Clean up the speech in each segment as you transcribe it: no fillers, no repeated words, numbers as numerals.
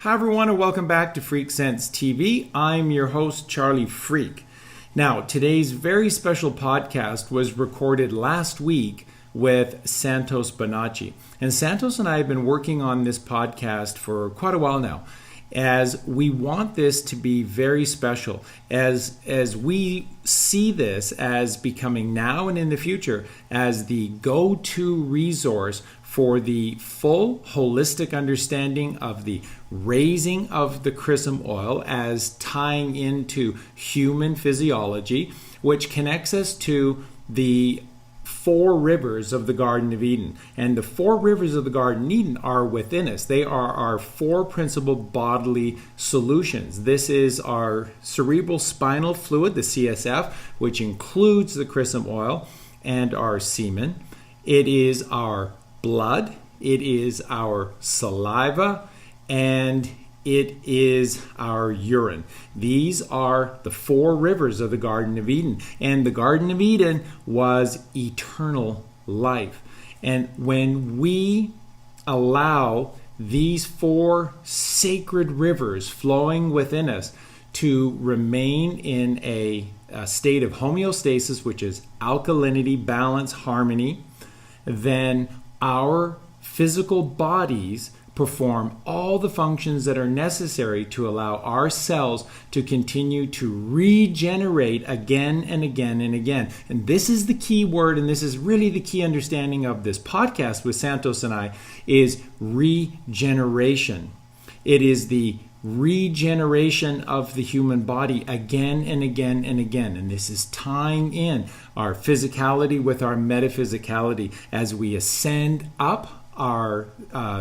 Hi everyone and welcome back to FreakSense TV. I'm your host Charlie Freak. Now today's very special podcast was recorded last week with Santos Bonacci. And Santos and I have been working on this podcast for quite a while now, as we want this to be very special, as we see this as becoming now and in the future as the go-to resource for the full holistic understanding of the raising of the chrism oil as tying into human physiology, which connects us to the four rivers of the Garden of Eden. And the four rivers of the Garden of Eden are within us. They are our four principal bodily solutions. This is our cerebral spinal fluid, the CSF, which includes the chrism oil and our semen. It is our blood, it is our saliva, and it is our urine. These are the four rivers of the Garden of Eden. And the Garden of Eden was eternal life. And when we allow these four sacred rivers flowing within us to remain in a state of homeostasis, which is alkalinity, balance, harmony, then our physical bodies perform all the functions that are necessary to allow our cells to continue to regenerate again and again and again. And this is the key word, and this is really the key understanding of this podcast with Santos and I, is regeneration. It is the regeneration of the human body again and again and again. And this is tying in our physicality with our metaphysicality as we ascend up our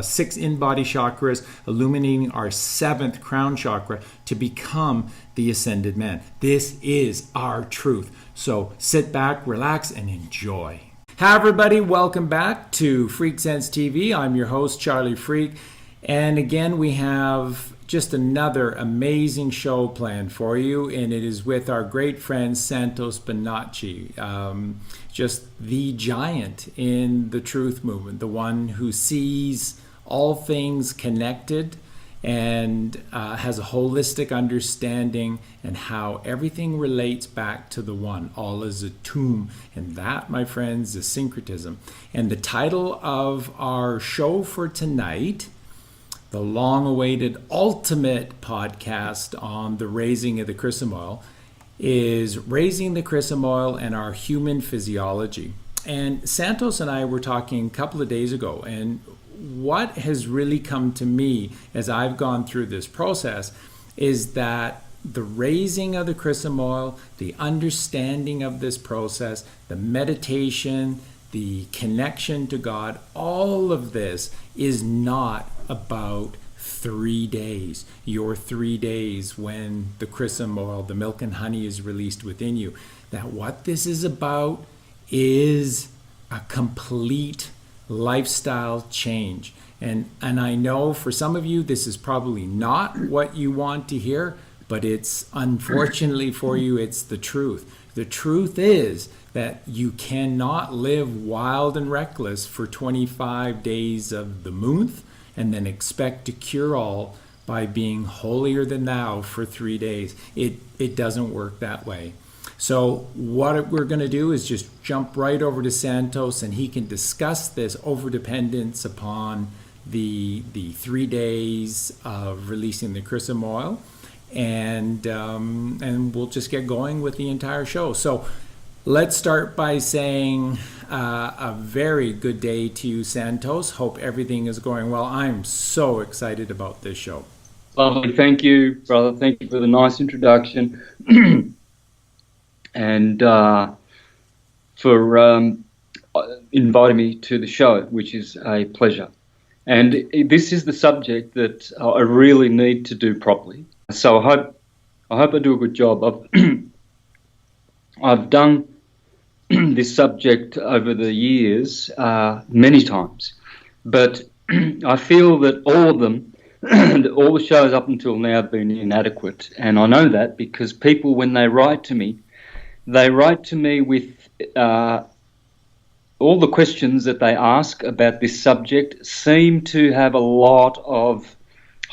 six in-body chakras, illuminating our seventh crown chakra to become the ascended man. This is our truth. So sit back, relax, and enjoy. Hi everybody, welcome back to FreakSense TV. I'm your host, Charlie Freak. And again, we have just another amazing show planned for you, and it is with our great friend Santos Bonacci, just the giant in the truth movement, the one who sees all things connected and has a holistic understanding and how everything relates back to the one. All is a tomb, and that, my friends, is syncretism. And the title of our show for tonight, the long-awaited ultimate podcast on the raising of the chrism oil, is Raising the Chrism Oil and Our Human Physiology. And Santos and I were talking a couple of days ago, and what has really come to me as I've gone through this process is that the raising of the chrism oil, the understanding of this process, the meditation, the connection to God, all of this is not about 3 days, your 3 days when the chrism oil, the milk and honey is released within you. That what this is about is a complete lifestyle change. And I know for some of you, this is probably not what you want to hear, but it's unfortunately for you, it's the truth. The truth is that you cannot live wild and reckless for 25 days of the month and then expect to cure all by being holier than thou for 3 days. It doesn't work that way. So what we're going to do is just jump right over to Santos, and he can discuss this overdependence upon the 3 days of releasing the chrism oil, and we'll just get going with the entire show. So let's start by saying a very good day to you, Santos. Hope everything is going well. I'm so excited about this show. Lovely. Thank you, brother. Thank you for the nice introduction and for inviting me to the show, which is a pleasure. And this is the subject that I really need to do properly. So I hope I do a good job. I've done this subject over the years many times, but I feel that all of them, all the shows up until now have been inadequate. And I know that because people, when they write to me with all the questions that they ask about this subject seem to have a lot of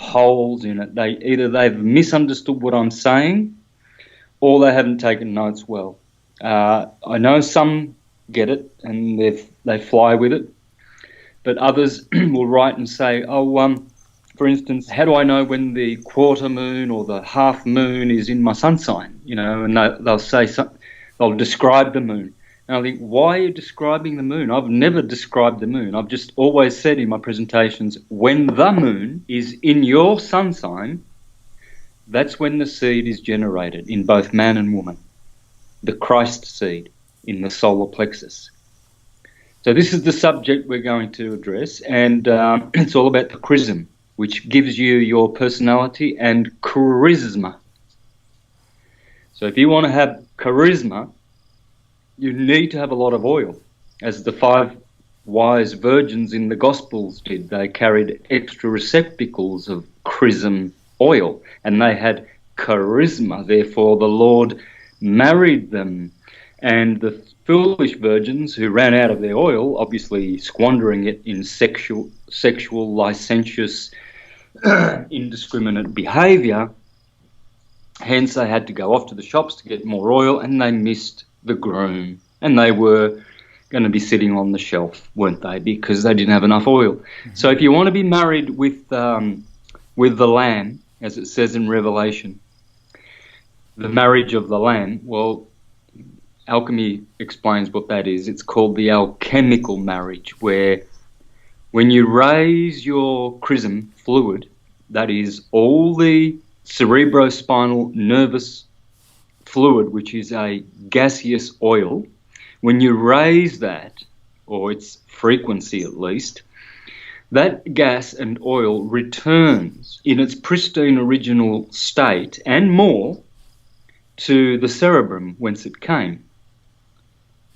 holes in it. They've misunderstood what I'm saying, or they haven't taken notes well. I know some get it and they fly with it, but others will write and say, for instance, how do I know when the quarter moon or the half moon is in my sun sign? And they'll describe the moon. And I think, why are you describing the moon? I've never described the moon. I've just always said in my presentations, when the moon is in your sun sign, that's when the seed is generated in both man and woman, the Christ seed in the solar plexus. So this is the subject we're going to address, and it's all about the chrism, which gives you your personality, and charisma. So if you want to have charisma, you need to have a lot of oil, as the 5 wise virgins in the Gospels did. They carried extra receptacles of chrism oil, and they had charisma. Therefore, the Lord married them. And the foolish virgins who ran out of their oil, obviously squandering it in sexual, licentious, indiscriminate behaviour, hence they had to go off to the shops to get more oil, and they missed the groom, and they were going to be sitting on the shelf, weren't they, because they didn't have enough oil. Mm-hmm. So if you want to be married with the Lamb, as it says in Revelation, the marriage of the Lamb, well, alchemy explains what that is. It's called the alchemical marriage, where when you raise your chrism fluid, that is all the cerebrospinal nervous fluid, which is a gaseous oil, when you raise that, or its frequency at least, that gas and oil returns in its pristine original state and more to the cerebrum whence it came.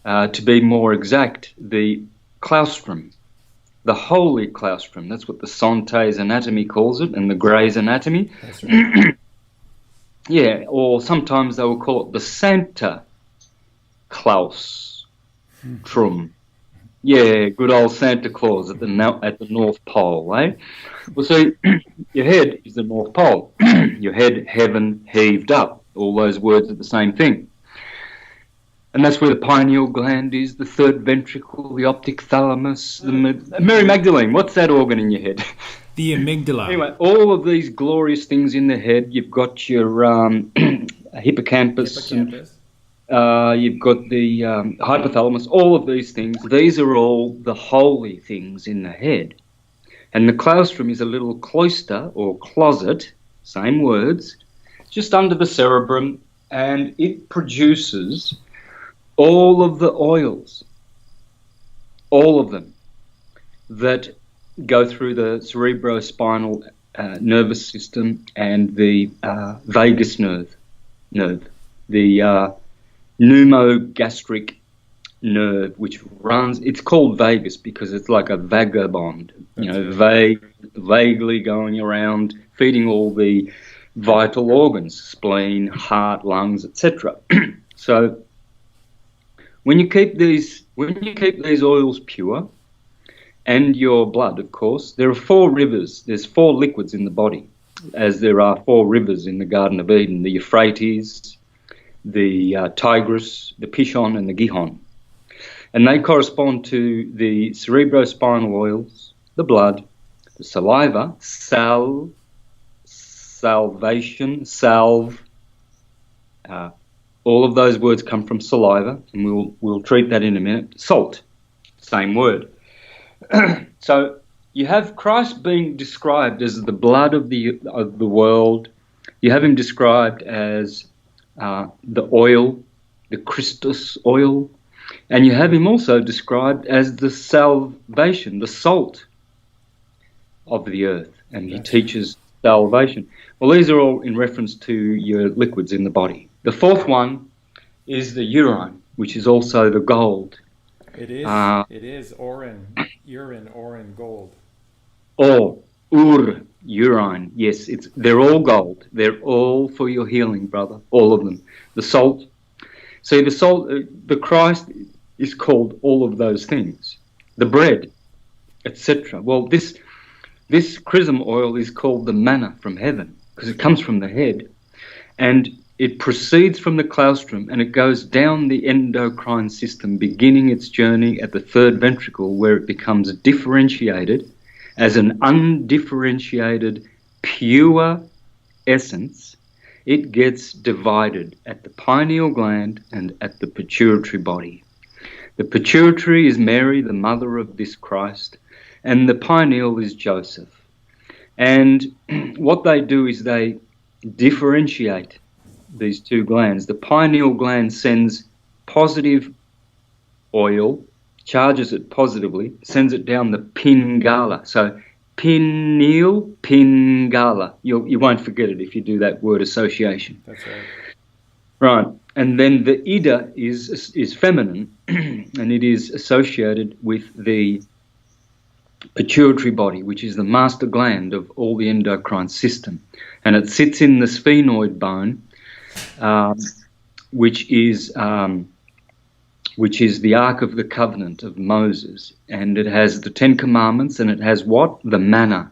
To be more exact, the claustrum, the holy claustrum. That's what the Sante's anatomy calls it, and the Gray's anatomy. That's right. Yeah, or sometimes they will call it the Santa Claustrum. Yeah, good old Santa Claus at the North Pole, eh? Well, so your head is the North Pole. Your head, heaven heaved up. All those words are the same thing. And that's where the pineal gland is, the third ventricle, the optic thalamus, Mary Magdalene, what's that organ in your head? The amygdala. Anyway, all of these glorious things in the head. You've got your hippocampus. And, you've got the hypothalamus, all of these things. These are all the holy things in the head. And the claustrum is a little cloister or closet, same words, just under the cerebrum, and it produces all of the oils, all of them, that go through the cerebrospinal nervous system and the vagus nerve, the pneumogastric nerve, which runs. It's called vagus because it's like a vagabond, vaguely going around, feeding all the vital organs, spleen, heart, lungs, etc. So when you keep these oils pure, and your blood, of course, there are 4 rivers. There's 4 liquids in the body, as there are 4 rivers in the Garden of Eden: the Euphrates, the Tigris, the Pishon, and the Gihon. And they correspond to the cerebrospinal oils, the blood, the saliva, salvation, salve. All of those words come from saliva, and we'll treat that in a minute. Salt, same word. So you have Christ being described as the blood of the world. You have him described as the oil, the Christus oil, and you have him also described as the salvation, the salt of the earth, and he teaches salvation. Well, these are all in reference to your liquids in the body. The 4th one is the urine, which is also the gold. It is urine, gold. Urine, yes, they're all gold. They're all for your healing, brother, all of them. The salt. See, the salt, the Christ is called all of those things. The bread, etc. Well, this this chrism oil is called the manna from heaven because it comes from the head, and it proceeds from the claustrum and it goes down the endocrine system, beginning its journey at the third ventricle, where it becomes differentiated as an undifferentiated pure essence. It gets divided at the pineal gland and at the pituitary body. The pituitary is Mary, the mother of this Christ, and the pineal is Joseph. And what they do is they differentiate these two glands. The pineal gland sends positive oil, charges it positively, sends it down the pingala. So pineal, pingala. You won't forget it if you do that word association. That's right. Right. And then the ida is feminine, and it is associated with the pituitary body, which is the master gland of all the endocrine system. And it sits in the sphenoid bone, which is the Ark of the Covenant of Moses. And it has the Ten Commandments, and it has what? The manna.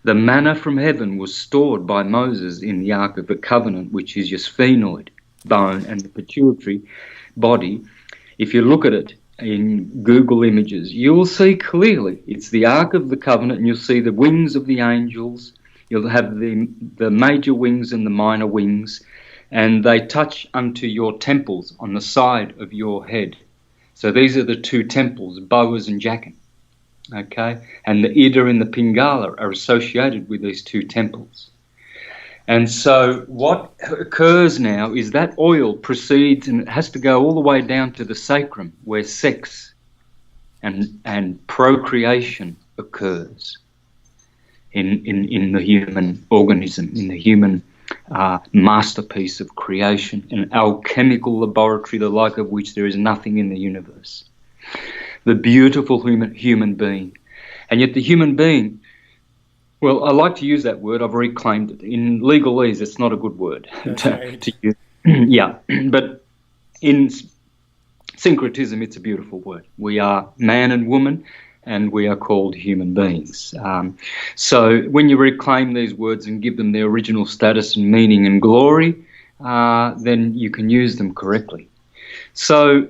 The manna from heaven was stored by Moses in the Ark of the Covenant, which is your sphenoid bone and the pituitary body. If you look at it in Google Images, you will see clearly it's the Ark of the Covenant, and you'll see the wings of the angels. You'll have the major wings and the minor wings, and they touch unto your temples on the side of your head. So these are the two temples, Boaz and Jachin. Okay, and the Ida and the Pingala are associated with these two temples. And so what occurs now is that oil proceeds, and it has to go all the way down to the sacrum, where sex and procreation occurs in the human organism, in the human masterpiece of creation, an alchemical laboratory, the like of which there is nothing in the universe. The beautiful human being. And yet the human being, well, I like to use that word, I've reclaimed it. In legalese, it's not a good word to use. Yeah, but in syncretism, it's a beautiful word. We are man and woman, and we are called human beings. So when you reclaim these words and give them their original status and meaning and glory, then you can use them correctly. So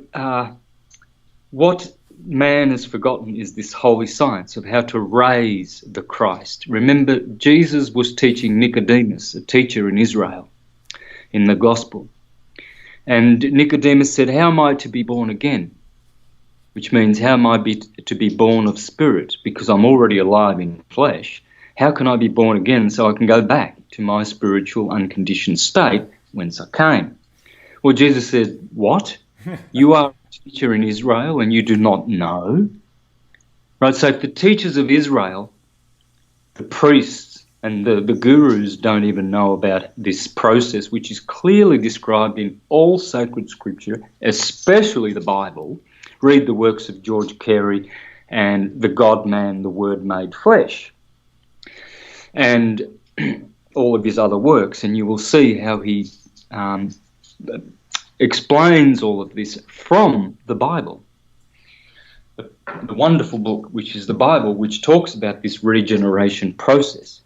what man has forgotten is this holy science of how to raise the Christ. Remember, Jesus was teaching Nicodemus, a teacher in Israel, in the gospel. And Nicodemus said, how am I to be born again? Which means, how am I to be born of spirit? Because I'm already alive in flesh. How can I be born again so I can go back to my spiritual unconditioned state whence I came? Well, Jesus said, what? You are a teacher in Israel and you do not know? Right, so if the teachers of Israel, the priests and the gurus don't even know about this process, which is clearly described in all sacred scripture, especially the Bible. Read the works of George Carey and the God-man, the Word made flesh, and all of his other works, and you will see how he explains all of this from the Bible. The wonderful book, which is the Bible, which talks about this regeneration process.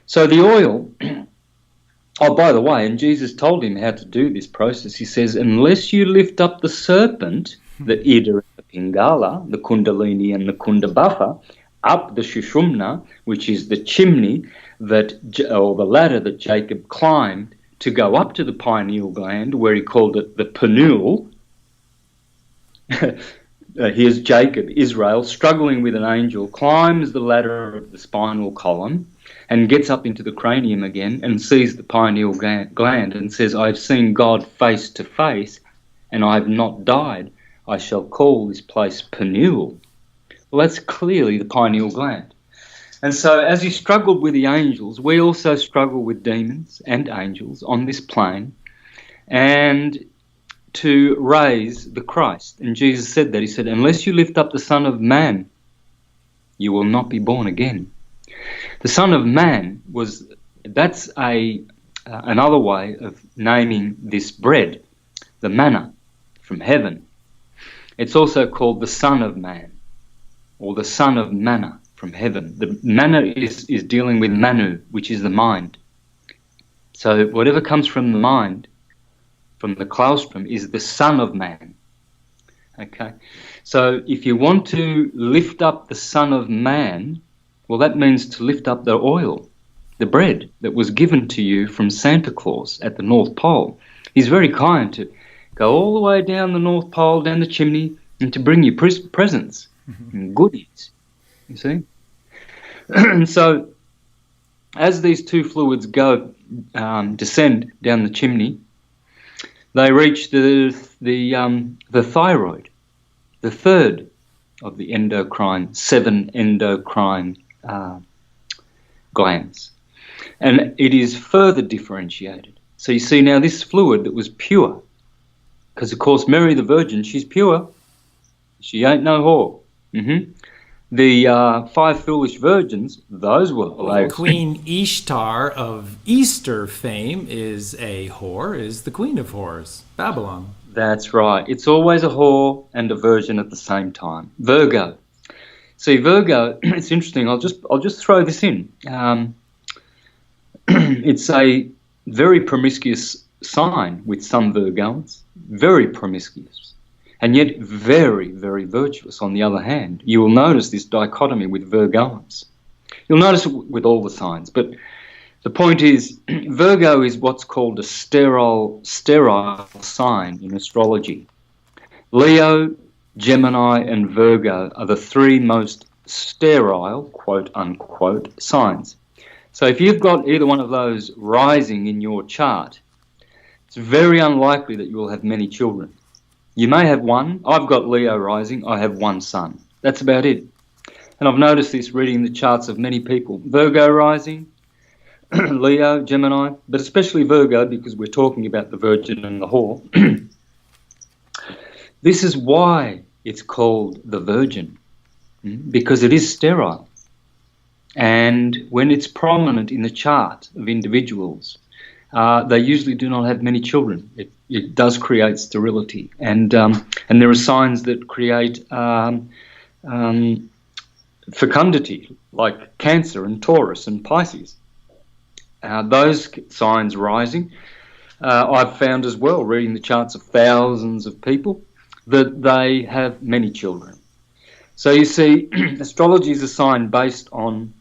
So the oil, oh, by the way, and Jesus told him how to do this process. He says, unless you lift up the serpent, the Ida and the Pingala, the Kundalini and the Kundabhafa, up the Shushumna, which is the chimney or the ladder that Jacob climbed to go up to the pineal gland, where he called it the penule. Here's Jacob, Israel, struggling with an angel, climbs the ladder of the spinal column and gets up into the cranium again and sees the pineal gland and says, I've seen God face to face and I have not died. I shall call this place Penule. Well, that's clearly the pineal gland. And so as he struggled with the angels, we also struggle with demons and angels on this plane, and to raise the Christ. And Jesus said that. He said, unless you lift up the Son of Man, you will not be born again. The Son of Man that's another way of naming this bread, the manna from heaven. It's also called the Son of Man, or the Son of Manna from heaven. The MANna is dealing with Manu, which is the mind. So whatever comes from the mind, from the claustrum, is the son of man. Okay? So if you want to lift up the son of man, well, that means to lift up the oil, the bread that was given to you from Santa Claus at the North Pole. He's very kind to go all the way down the North Pole, down the chimney, and to bring you presents and goodies, you see. And so as these two fluids go, descend down the chimney, they reach the thyroid, the third of the seven endocrine glands. And it is further differentiated. So you see now this fluid that was pure, because of course Mary the Virgin, she's pure. She ain't no whore. The 5 foolish virgins, those were Queen Ishtar of Easter fame is a whore, is the queen of whores, Babylon. That's right. It's always a whore and a virgin at the same time. Virgo. See, Virgo, it's interesting. I'll just throw this in. It's a very promiscuous sign with some Virgons, very promiscuous, and yet very, very virtuous on the other hand. You will notice this dichotomy with Virgons. You'll notice it with all the signs, but the point is, Virgo is what's called a sterile sign in astrology. Leo, Gemini, and Virgo are the 3 most sterile, quote-unquote, signs. So if you've got either one of those rising in your chart, it's very unlikely that you will have many children. You may have one. I've got Leo rising. I have 1 son. That's about it. And I've noticed this reading the charts of many people. Virgo rising, Leo, Gemini, but especially Virgo because we're talking about the virgin and the whore. This is why it's called the virgin, because it is sterile. And when it's prominent in the chart of individuals, they usually do not have many children. It does create sterility. And there are signs that create fecundity, like Cancer and Taurus and Pisces. Those signs rising, I've found as well, reading the charts of thousands of people, that they have many children. So you see, astrology is a sign based on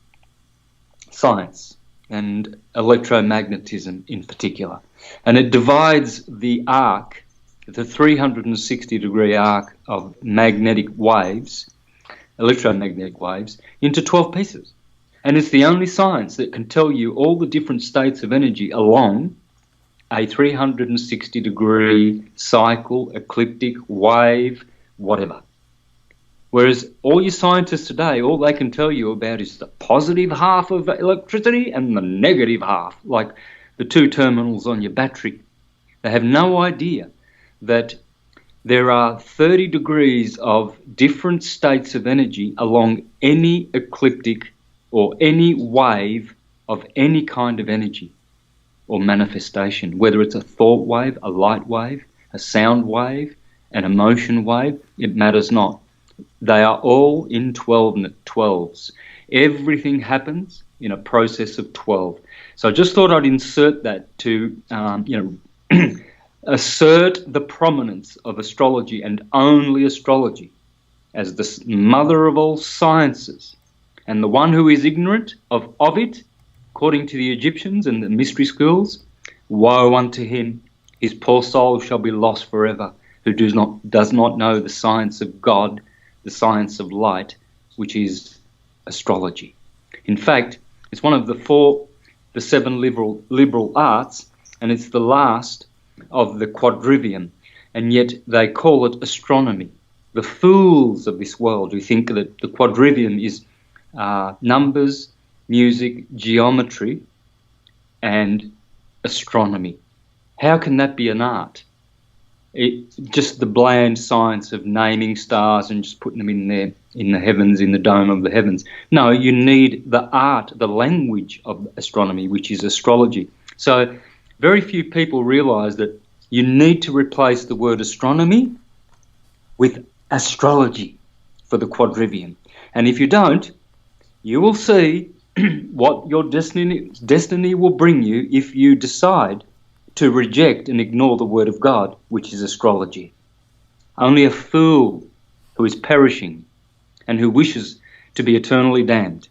science and electromagnetism in particular. And it divides the arc, the 360-degree arc of magnetic waves, electromagnetic waves, into 12 pieces. And it's the only science that can tell you all the different states of energy along a 360-degree cycle, ecliptic, wave, whatever. Whereas all your scientists today, all they can tell you about is the positive half of electricity and the negative half, like the 2 terminals on your battery. They have no idea that there are 30 degrees of different states of energy along any ecliptic or any wave of any kind of energy or manifestation, whether it's a thought wave, a light wave, a sound wave, an emotion wave, it matters not. They are all in 12s. Everything happens in a process of 12. So I just thought I'd insert that to, assert the prominence of astrology and only astrology as the mother of all sciences. And the one who is ignorant of it, according to the Egyptians and the mystery schools, woe unto him, his poor soul shall be lost forever, who does not know the science of God, the science of light, which is astrology. In fact, it's one of the 7 liberal arts, and it's the last of the quadrivium, and yet they call it astronomy. The fools of this world who think that the quadrivium is numbers, music, geometry, and astronomy. How can that be an art? Just the bland science of naming stars and just putting them in there, in the heavens, in the dome of the heavens. No, you need the art, the language of astronomy, which is astrology. So very few people realise that you need to replace the word astronomy with astrology for the quadrivium. And if you don't, You will see what your destiny will bring you if you decide to reject and ignore the word of God, which is astrology. Only a fool who is perishing and who wishes to be eternally damned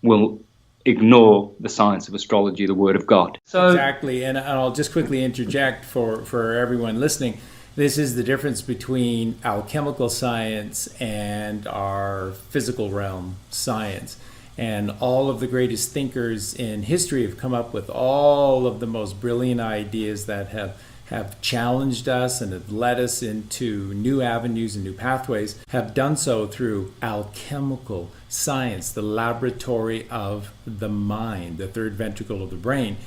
will ignore the science of astrology, the word of God. So, exactly, and I'll just quickly interject for everyone listening. This is the difference between alchemical science and our physical realm science. And all of the greatest thinkers in history have come up with all of the most brilliant ideas that have challenged us and have led us into new avenues and new pathways, have done so through alchemical science, the laboratory of the mind, the third ventricle of the brain.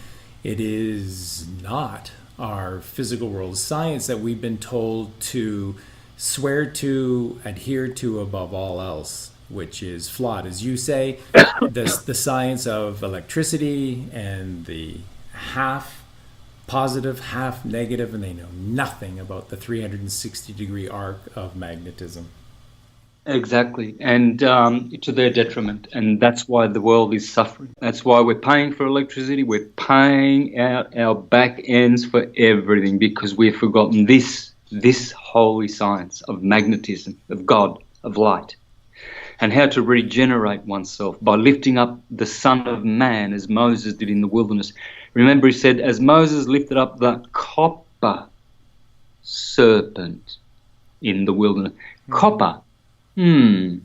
It is not our physical world science that we've been told to swear to, adhere to above all else, which is flawed. As you say, the science of electricity and the half positive, half negative, and they know nothing about the 360-degree arc of magnetism. Exactly, and to their detriment, and that's why the world is suffering. That's why we're paying for electricity, we're paying out our back ends for everything, because we've forgotten this holy science of magnetism, of God, of light, and how to regenerate oneself by lifting up the Son of Man, as Moses did in the wilderness. Remember, he said, as Moses lifted up the copper serpent in the wilderness. Copper. Now,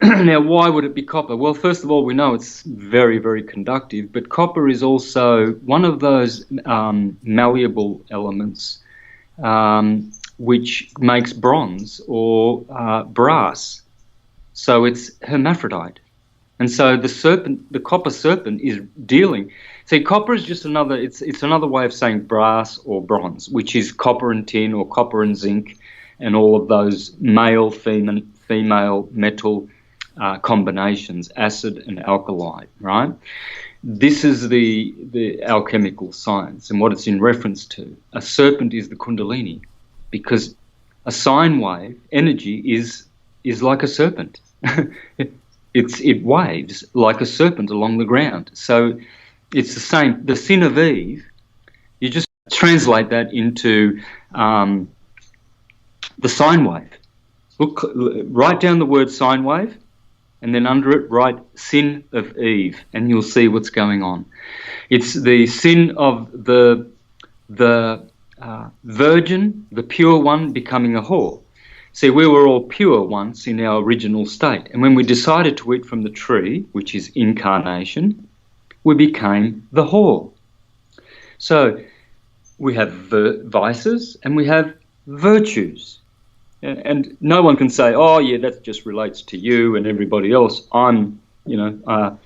why would it be copper? Well, first of all, we know it's very, very conductive, but copper is also one of those malleable elements which makes bronze or brass. So it's hermaphrodite. And so the copper serpent is dealing. See, copper is just another, it's another way of saying brass or bronze, which is copper and tin or copper and zinc and all of those male, female metal combinations, acid and alkali, right? This is the alchemical science and what it's in reference to. A serpent is the kundalini, because a sine wave energy is like a serpent. It waves like a serpent along the ground. So it's the same. The sin of Eve, you just translate that into the sine wave. Look, write down the word sine wave, and then under it write sin of Eve, and you'll see what's going on. It's the sin of the virgin, the pure one, becoming a whore. See, we were all pure once in our original state, and when we decided to eat from the tree, which is incarnation, we became the whore. So we have vices and we have virtues. And no one can say, oh yeah, that just relates to you and everybody else. I'm perfect.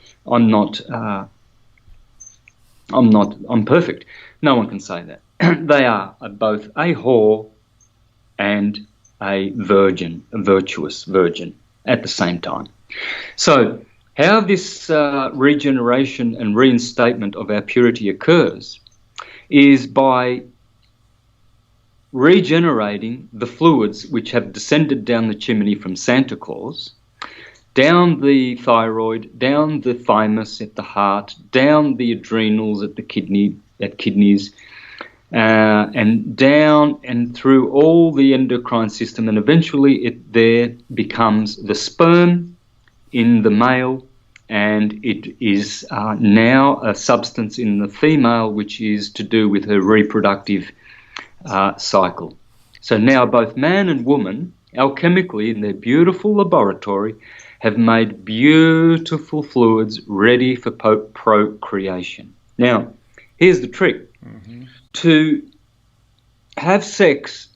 No one can say that. They are both a whore and a virgin, a virtuous virgin at the same time. So how this regeneration and reinstatement of our purity occurs is by regenerating the fluids which have descended down the chimney from Santa Claus, down the thyroid, down the thymus at the heart, down the adrenals at the kidneys, and down and through all the endocrine system, and eventually it there becomes the sperm in the male, and it is now a substance in the female which is to do with her reproductive cycle. So now both man and woman, alchemically in their beautiful laboratory, have made beautiful fluids ready for procreation. Now, here's the trick. Mm-hmm. To have sex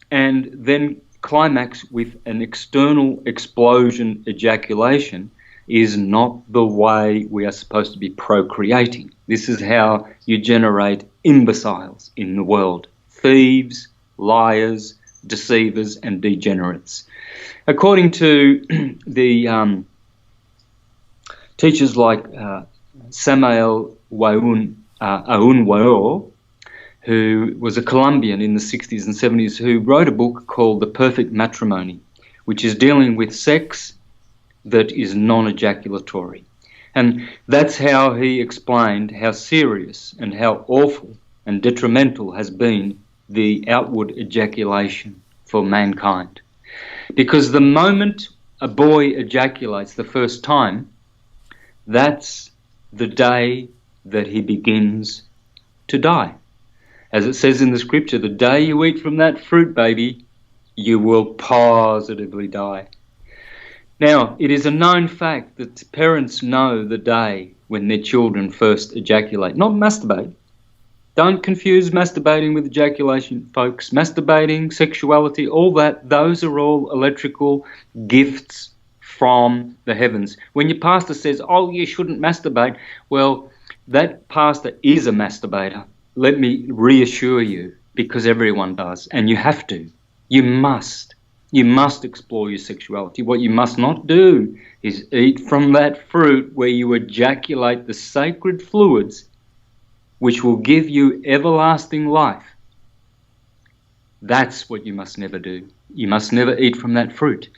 and then climax with an external explosion ejaculation is not the way we are supposed to be procreating. This is how you generate imbeciles in the world. Thieves, liars, deceivers, and degenerates. According to the teachers like Samael Aounwao, who was a Colombian in the 60s and 70s, who wrote a book called The Perfect Matrimony, which is dealing with sex that is non-ejaculatory. And that's how he explained how serious and how awful and detrimental has been the outward ejaculation for mankind. Because the moment a boy ejaculates the first time, that's the day that he begins to die. As it says in the scripture, the day you eat from that fruit, baby, you will positively die. Now, it is a known fact that parents know the day when their children first ejaculate, not masturbate. Don't confuse masturbating with ejaculation, folks. Masturbating, sexuality, all that, those are all electrical gifts from the heavens. When your pastor says, oh, you shouldn't masturbate, well, that pastor is a masturbator. Let me reassure you, because everyone does, and you have to. You must. You must explore your sexuality. What you must not do is eat from that fruit where you ejaculate the sacred fluids which will give you everlasting life. That's what you must never do. You must never eat from that fruit.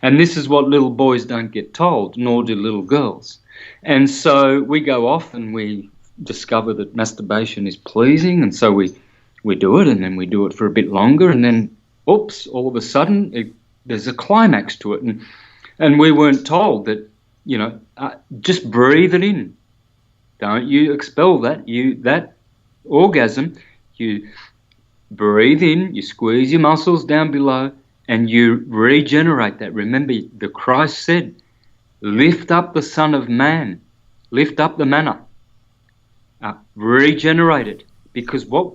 And this is what little boys don't get told, nor do little girls. And so we go off and we discover that masturbation is pleasing, and so we do it, and then we do it for a bit longer, and then, oops, all of a sudden there's a climax to it. And we weren't told that, just breathe it in. Don't you expel that. That orgasm, you breathe in, you squeeze your muscles down below, and you regenerate that. Remember, the Christ said, lift up the Son of Man, lift up the MANna, regenerate it. Because what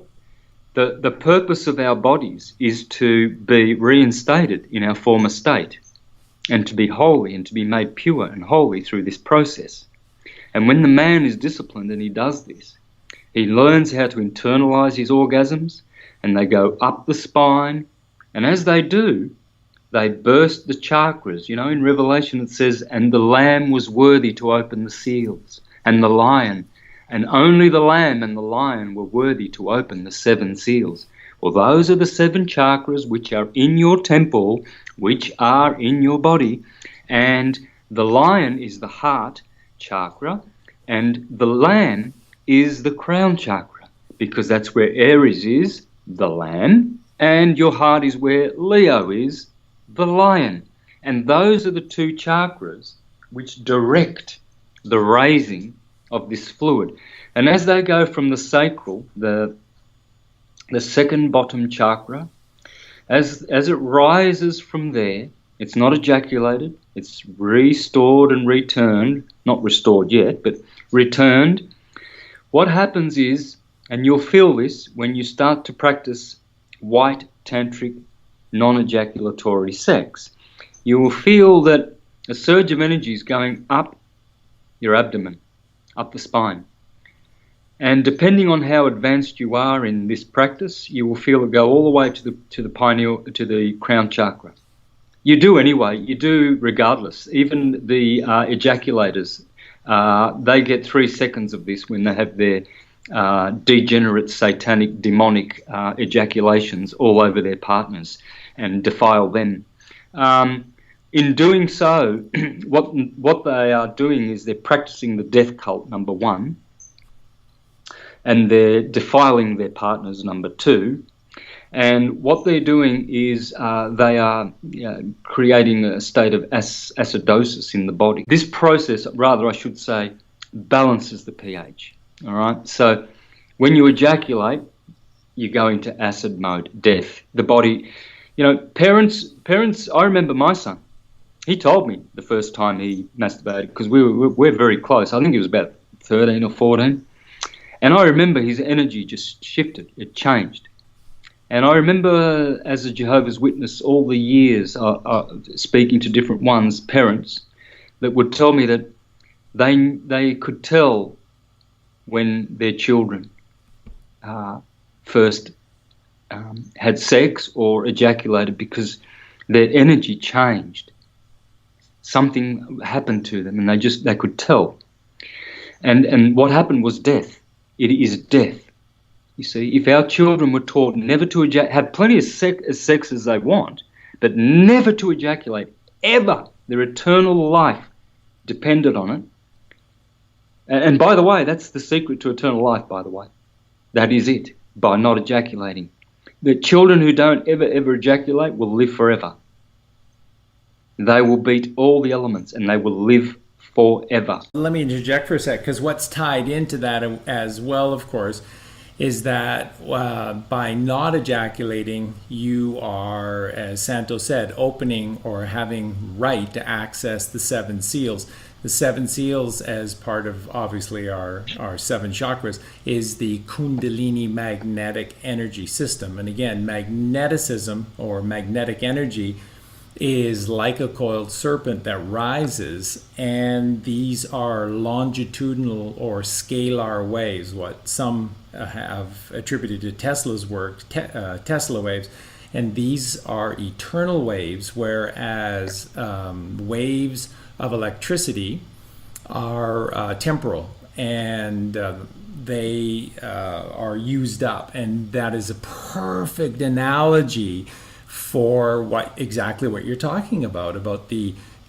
the purpose of our bodies is to be reinstated in our former state, and to be holy and to be made pure and holy through this process. And when the man is disciplined and he does this, he learns how to internalize his orgasms, and they go up the spine. And as they do, they burst the chakras. In Revelation it says, and the Lamb was worthy to open the seals, and the lion, and only the Lamb and the lion were worthy to open the 7 seals. Well, those are the 7 chakras which are in your temple, which are in your body. And the lion is the heart chakra, and the lamb is the crown chakra, because that's where Eros is, the lamb, and your heart is where Leo is, the lion. And those are the 2 chakras which direct the raising of this fluid. And as they go from the sacral, the second bottom chakra, as it rises from there, it's not ejaculated, it's restored and returned, not restored yet, but returned. What happens is, and you'll feel this when you start to practice white, tantric, non-ejaculatory sex, you will feel that a surge of energy is going up your abdomen, up the spine. And depending on how advanced you are in this practice, you will feel it go all the way to the pineal, to the crown chakra. You do anyway, you do regardless. Even the ejaculators, they get 3 seconds of this when they have their degenerate, satanic, demonic ejaculations all over their partners and defile them. In doing so, what they are doing is they're practicing the death cult, number 1, and they're defiling their partners, number 2. And what they're doing is they are creating a state of acidosis in the body. This process, rather I should say, balances the pH. All right. So when you ejaculate, you go into acid mode, death. The body, parents. I remember my son. He told me the first time he masturbated, because we're very close. I think he was about 13 or 14, and I remember his energy just shifted. It changed. And I remember as a Jehovah's Witness all the years speaking to different ones, parents, that would tell me that they could tell when their children first had sex or ejaculated, because their energy changed. Something happened to them, and they could tell. And what happened was death. It is death. You see, if our children were taught never to have plenty of sex as they want, but never to ejaculate, ever, their eternal life depended on it. And by the way, that's the secret to eternal life, by the way. That is it, by not ejaculating. The children who don't ever ejaculate will live forever. They will beat all the elements and they will live forever. Let me interject for a sec, because what's tied into that as well, of course, is that by not ejaculating, you are, as Santos said, opening or having right to access the 7 seals. The 7 seals, as part of obviously our 7 chakras, is the Kundalini magnetic energy system. And again, magneticism or magnetic energy is like a coiled serpent that rises, and these are longitudinal or scalar waves, what some have attributed to Tesla's work, Tesla waves, and these are eternal waves, whereas waves of electricity are temporal, and they are used up, and that is a perfect analogy for exactly what you're talking about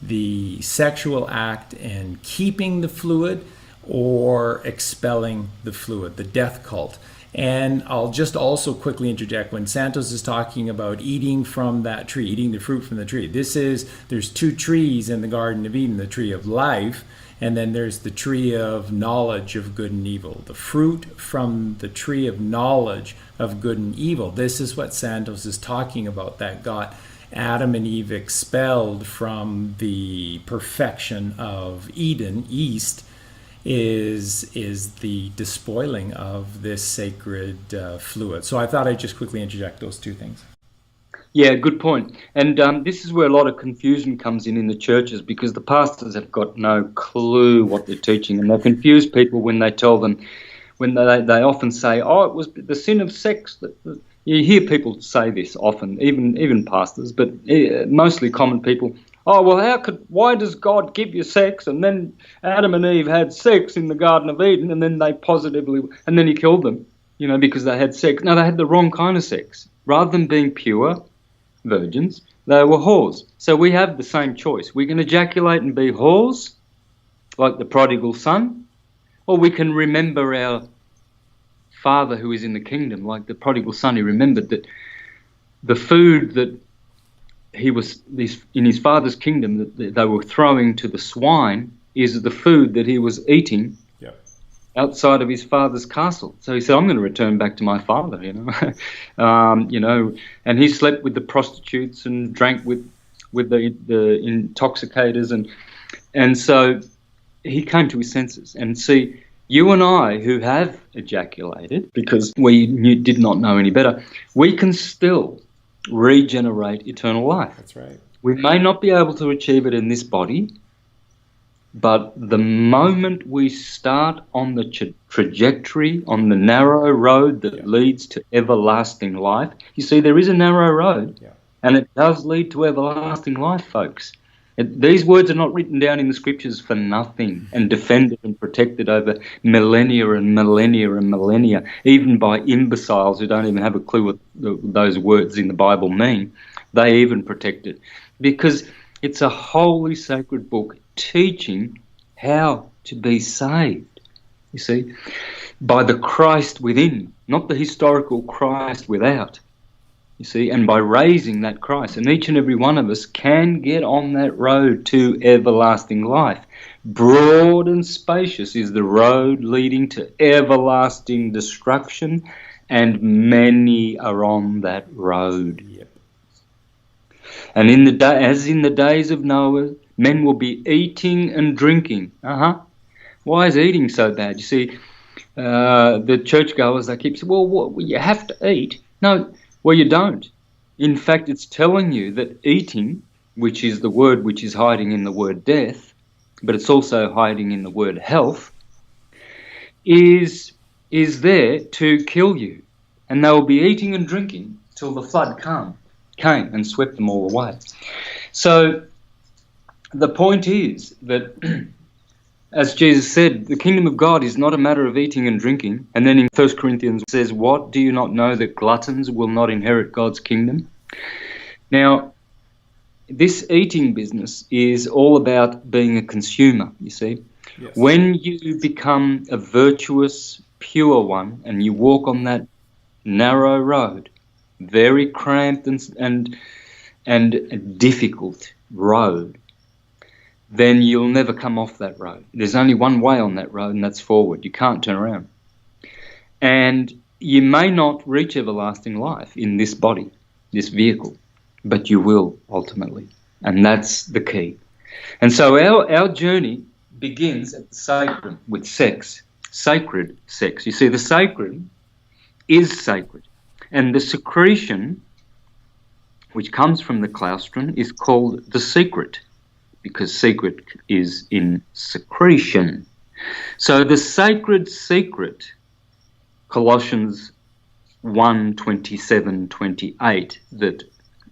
the sexual act and keeping the fluid or expelling the fluid, the death cult. And I'll just also quickly interject, when Santos is talking about eating from that tree, eating the fruit from the tree, there's 2 trees in the Garden of Eden, the tree of life, and then there's the tree of knowledge of good and evil. The fruit from the tree of knowledge of good and evil. This is what Santos is talking about, that got Adam and Eve expelled from the perfection of Eden, east, is the despoiling of this sacred fluid. So I thought I'd just quickly interject those 2 things. Yeah, good point. And this is where a lot of confusion comes in the churches, because the pastors have got no clue what they're teaching, and they confuse people when they tell them, when they often say, oh, it was the sin of sex. You hear people say this often, even pastors, but mostly common people. Oh, well, why does God give you sex? And then Adam and Eve had sex in the Garden of Eden, and then and then he killed them, because they had sex. No, they had the wrong kind of sex. Rather than being pure virgins, they were whores. So we have the same choice. We can ejaculate and be whores, like the prodigal son, or we can remember our Father who is in the kingdom, like the prodigal son. He remembered that the food that he was in his Father's kingdom that they were throwing to the swine is the food that he was eating outside of his Father's castle. So he said, I'm going to return back to my Father, and he slept with the prostitutes and drank with the intoxicators, and so he came to his senses. And see, you and I who have ejaculated, because we did not know any better, we can still regenerate eternal life. That's right. We may not be able to achieve it in this body, but the moment we start on the trajectory, on the narrow road that leads to everlasting life, you see, there is a narrow road, and it does lead to everlasting life, folks. These words are not written down in the scriptures for nothing and defended and protected over millennia and millennia and millennia, even by imbeciles who don't even have a clue what those words in the Bible mean. They even protect it, because it's a holy, sacred book teaching how to be saved, you see, by the Christ within, not the historical Christ without. You see, and by raising that Christ, and each and every one of us can get on that road to everlasting life. Broad and spacious is the road leading to everlasting destruction, and many are on that road. Yep. And as in the days of Noah, men will be eating and drinking. Why is eating so bad? You see, the churchgoers, they keep saying, well, you have to eat. No. Well, you don't. In fact, it's telling you that eating, which is the word which is hiding in the word death, but it's also hiding in the word health, is there to kill you. And they will be eating and drinking till the flood came and swept them all away. So the point is that, as Jesus said, the kingdom of God is not a matter of eating and drinking. And then in 1 Corinthians it says, what, do you not know that gluttons will not inherit God's kingdom? Now, this eating business is all about being a consumer, you see. Yes. When you become a virtuous, pure one, and you walk on that narrow road, very cramped and difficult road, then you'll never come off that road. There's only one way on that road, and that's forward. You can't turn around. And you may not reach everlasting life in this body, this vehicle, but you will ultimately. And that's the key. And so our journey begins at the sacrum with sex, sacred sex. You see, the sacred is sacred. And the secretion, which comes from the claustrum, is called the secret, because secret is in secretion. So the sacred secret, Colossians 1:27-28, that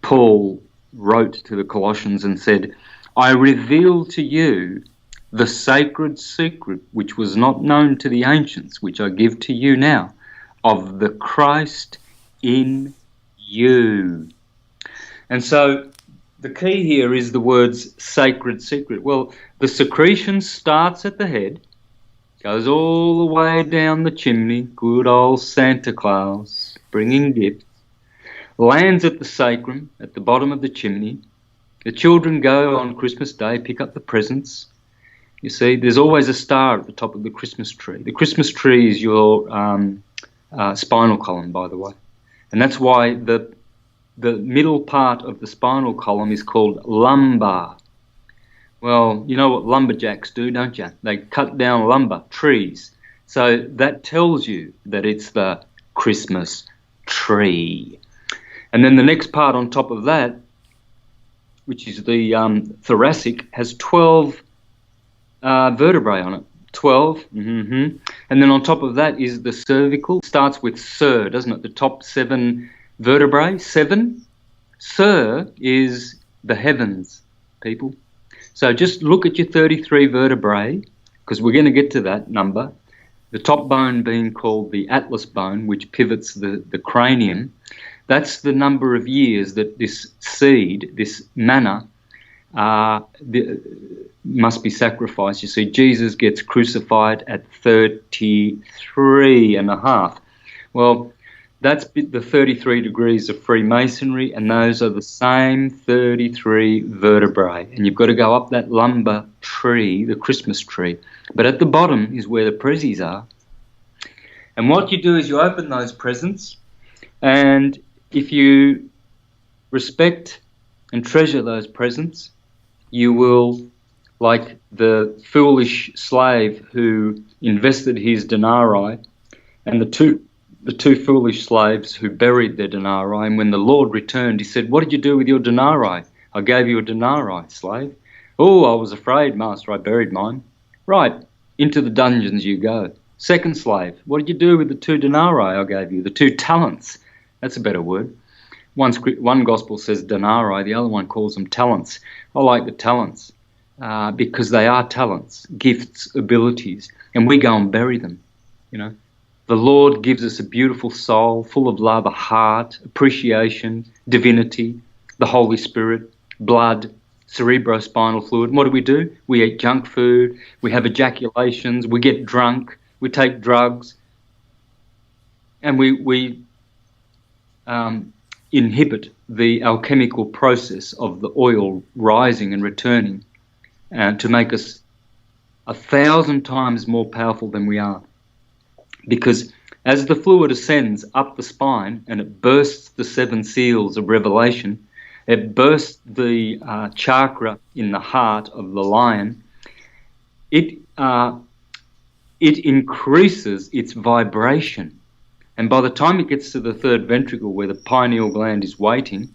Paul wrote to the Colossians and said, I reveal to you the sacred secret which was not known to the ancients, which I give to you now, of the Christ in you. And so the key here is the words sacred secret. Well, the secretion starts at the head, goes all the way down the chimney, good old Santa Claus, bringing gifts, lands at the sacrum, at the bottom of the chimney. The children go on Christmas Day, pick up the presents. You see, there's always a star at the top of the Christmas tree. The Christmas tree is your spinal column, by the way. And that's why the middle part of the spinal column is called lumbar. Well, you know what lumberjacks do, don't you? They cut down lumber, trees. So that tells you that it's the Christmas tree. And then the next part on top of that, which is the thoracic, has 12 vertebrae on it. 12. And then on top of that is the cervical. Starts with Sir, doesn't it? The top 7 vertebrae. 7. Sir is the heavens, people. So just look at your 33 vertebrae, because we're going to get to that number. The top bone being called the atlas bone, which pivots the cranium. That's the number of years that this seed, this manna, must be sacrificed. You see, Jesus gets crucified at 33 and a half. Well, that's the 33 degrees of Freemasonry, and those are the same 33 vertebrae. And you've got to go up that lumbar tree, the Christmas tree. But at the bottom is where the prezzies are. And what you do is you open those presents, and if you respect and treasure those presents, you will, like the foolish slave who invested his denarii, and the two foolish slaves who buried their denarii, and when the Lord returned, he said, "What did you do with your denarii?" "I gave you a denarii, slave." "Oh, I was afraid, master, I buried mine." "Right, into the dungeons you go." Second slave, "What did you do with the 2 denarii I gave you?" "The 2 talents." That's a better word. One gospel says denarii, the other one calls them talents. I like the talents because they are talents, gifts, abilities, and we go and bury them, you know. The Lord gives us a beautiful soul, full of love, a heart, appreciation, divinity, the Holy Spirit, blood, cerebrospinal fluid. And what do? We eat junk food, we have ejaculations, we get drunk, we take drugs, and we inhibit the alchemical process of the oil rising and returning to make us 1,000 times more powerful than we are. Because as the fluid ascends up the spine and it bursts the 7 seals of revelation, it bursts the chakra in the heart of the lion, it increases its vibration. And by the time it gets to the 3rd ventricle, where the pineal gland is waiting,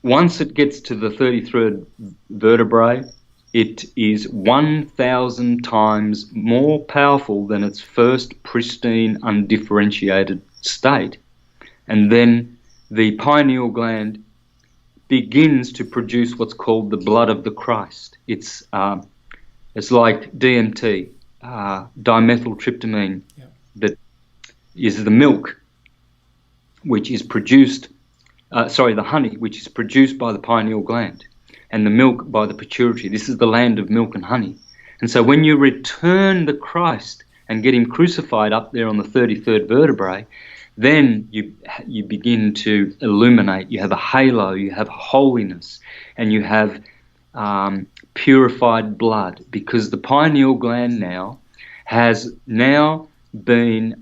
once it gets to the 33rd vertebrae, it is 1,000 times more powerful than its first pristine, undifferentiated state. And then the pineal gland begins to produce what's called the blood of the Christ. It's like DMT, dimethyltryptamine, that is the milk which is produced the honey, which is produced by the pineal gland, and the milk by the pituitary. This is the land of milk and honey. And so when you return the Christ and get him crucified up there on the 33rd vertebrae, then you begin to illuminate. You have a halo, you have holiness, and you have purified blood, because the pineal gland now has now been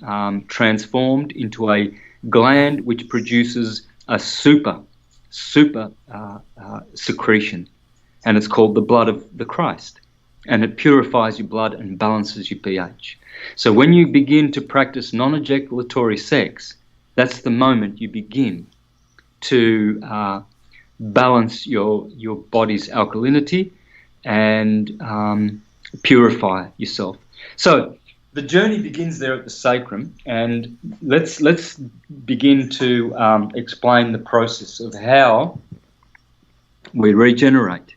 transformed into a gland which produces a super secretion, and it's called the blood of the Christ, and it purifies your blood and balances your pH. So when you begin to practice non-ejaculatory sex, that's the moment you begin to balance your body's alkalinity and purify yourself. So the journey begins there at the sacrum, and let's begin to explain the process of how we regenerate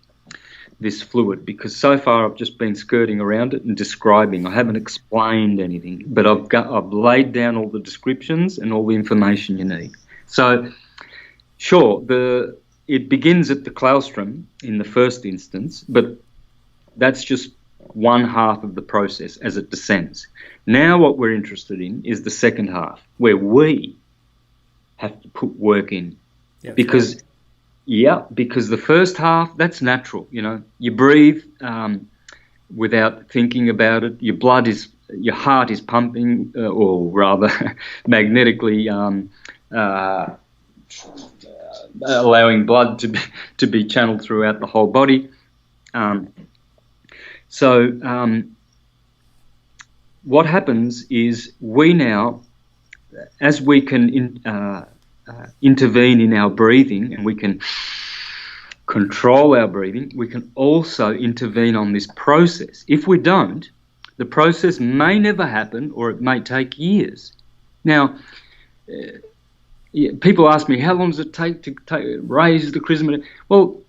this fluid, because so far I've just been skirting around it and describing. I haven't explained anything, but I've laid down all the descriptions and all the information you need. So, sure, it begins at the claustrum in the first instance, but that's just one half of the process as it descends. Now what we're interested in is the second half, where we have to put work in. Yeah, because the first half, that's natural. You breathe without thinking about it. Your heart is pumping, or rather magnetically allowing blood to be channeled throughout the whole body. So what happens is we now, as we can intervene in our breathing, and we can control our breathing, we can also intervene on this process. If we don't, the process may never happen, or it may take years. Now, people ask me, how long does it take to raise the Chrism? Well,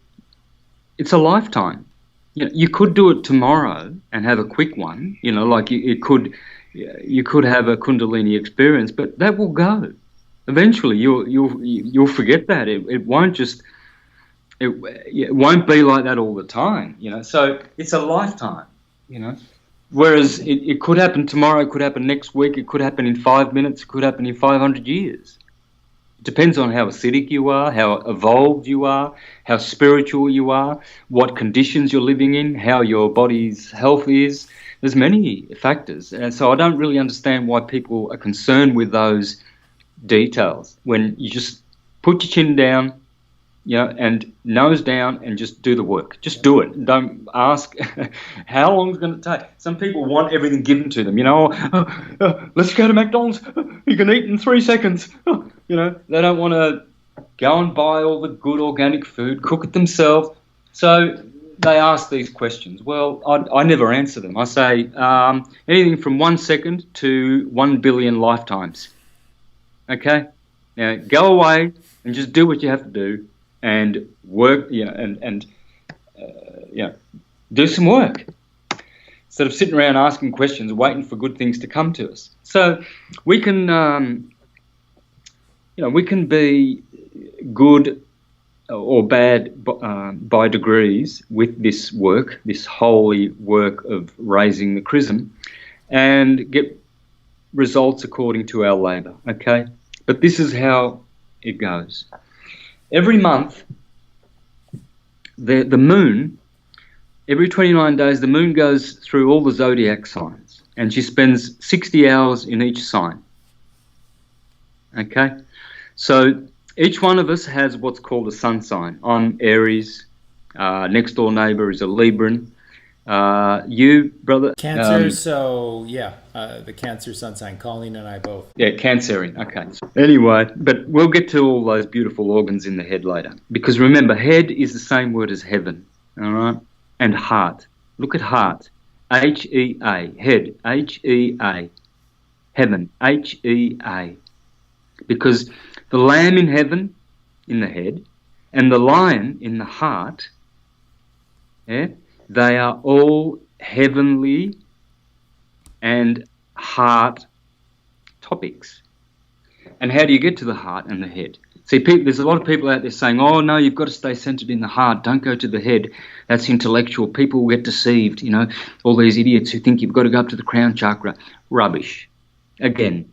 it's a lifetime. You could do it tomorrow and have a quick one. Like you could have a Kundalini experience, but that will go. Eventually, you'll forget that. It won't be like that all the time. So it's a lifetime. Whereas it could happen tomorrow, it could happen next week, it could happen in 5 minutes, it could happen in 500 years. It depends on how acidic you are, how evolved you are, how spiritual you are, what conditions you're living in, how your body's health is. There's many factors. And so I don't really understand why people are concerned with those details, when you just put your chin down, and nose down, and just do the work. Just do it. Don't ask how long it's going to take. Some people want everything given to them. Let's go to McDonald's. You can eat in 3 seconds. They don't want to go and buy all the good organic food, cook it themselves. So they ask these questions. Well, I never answer them. I say anything from 1 second to 1 billion lifetimes. Okay? Now, go away and just do what you have to do and work, and do some work instead of sitting around asking questions, waiting for good things to come to us. So we can, we can be good or bad by degrees with this work, this holy work of raising the Chrism, and get results according to our labour, okay? But this is how it goes. Every month, the moon, every 29 days, the moon goes through all the zodiac signs, and she spends 60 hours in each sign, okay? So each one of us has what's called a sun sign. I'm Aries, next door neighbour is a Libran. You, brother? Cancer, the Cancer sun sign, Colleen and I both. Yeah, Cancerian, okay. Anyway, but we'll get to all those beautiful organs in the head later. Because remember, head is the same word as heaven, all right? And heart. Look at heart. H-E-A. Head. H-E-A. Heaven. H-E-A. Because the lamb in heaven, in the head, and the lion in the heart, they are all heavenly and heart topics. And how do you get to the heart and the head? See, there's a lot of people out there saying, oh, no, you've got to stay centered in the heart. Don't go to the head. That's intellectual. People will get deceived, all these idiots who think you've got to go up to the crown chakra. Rubbish. Again,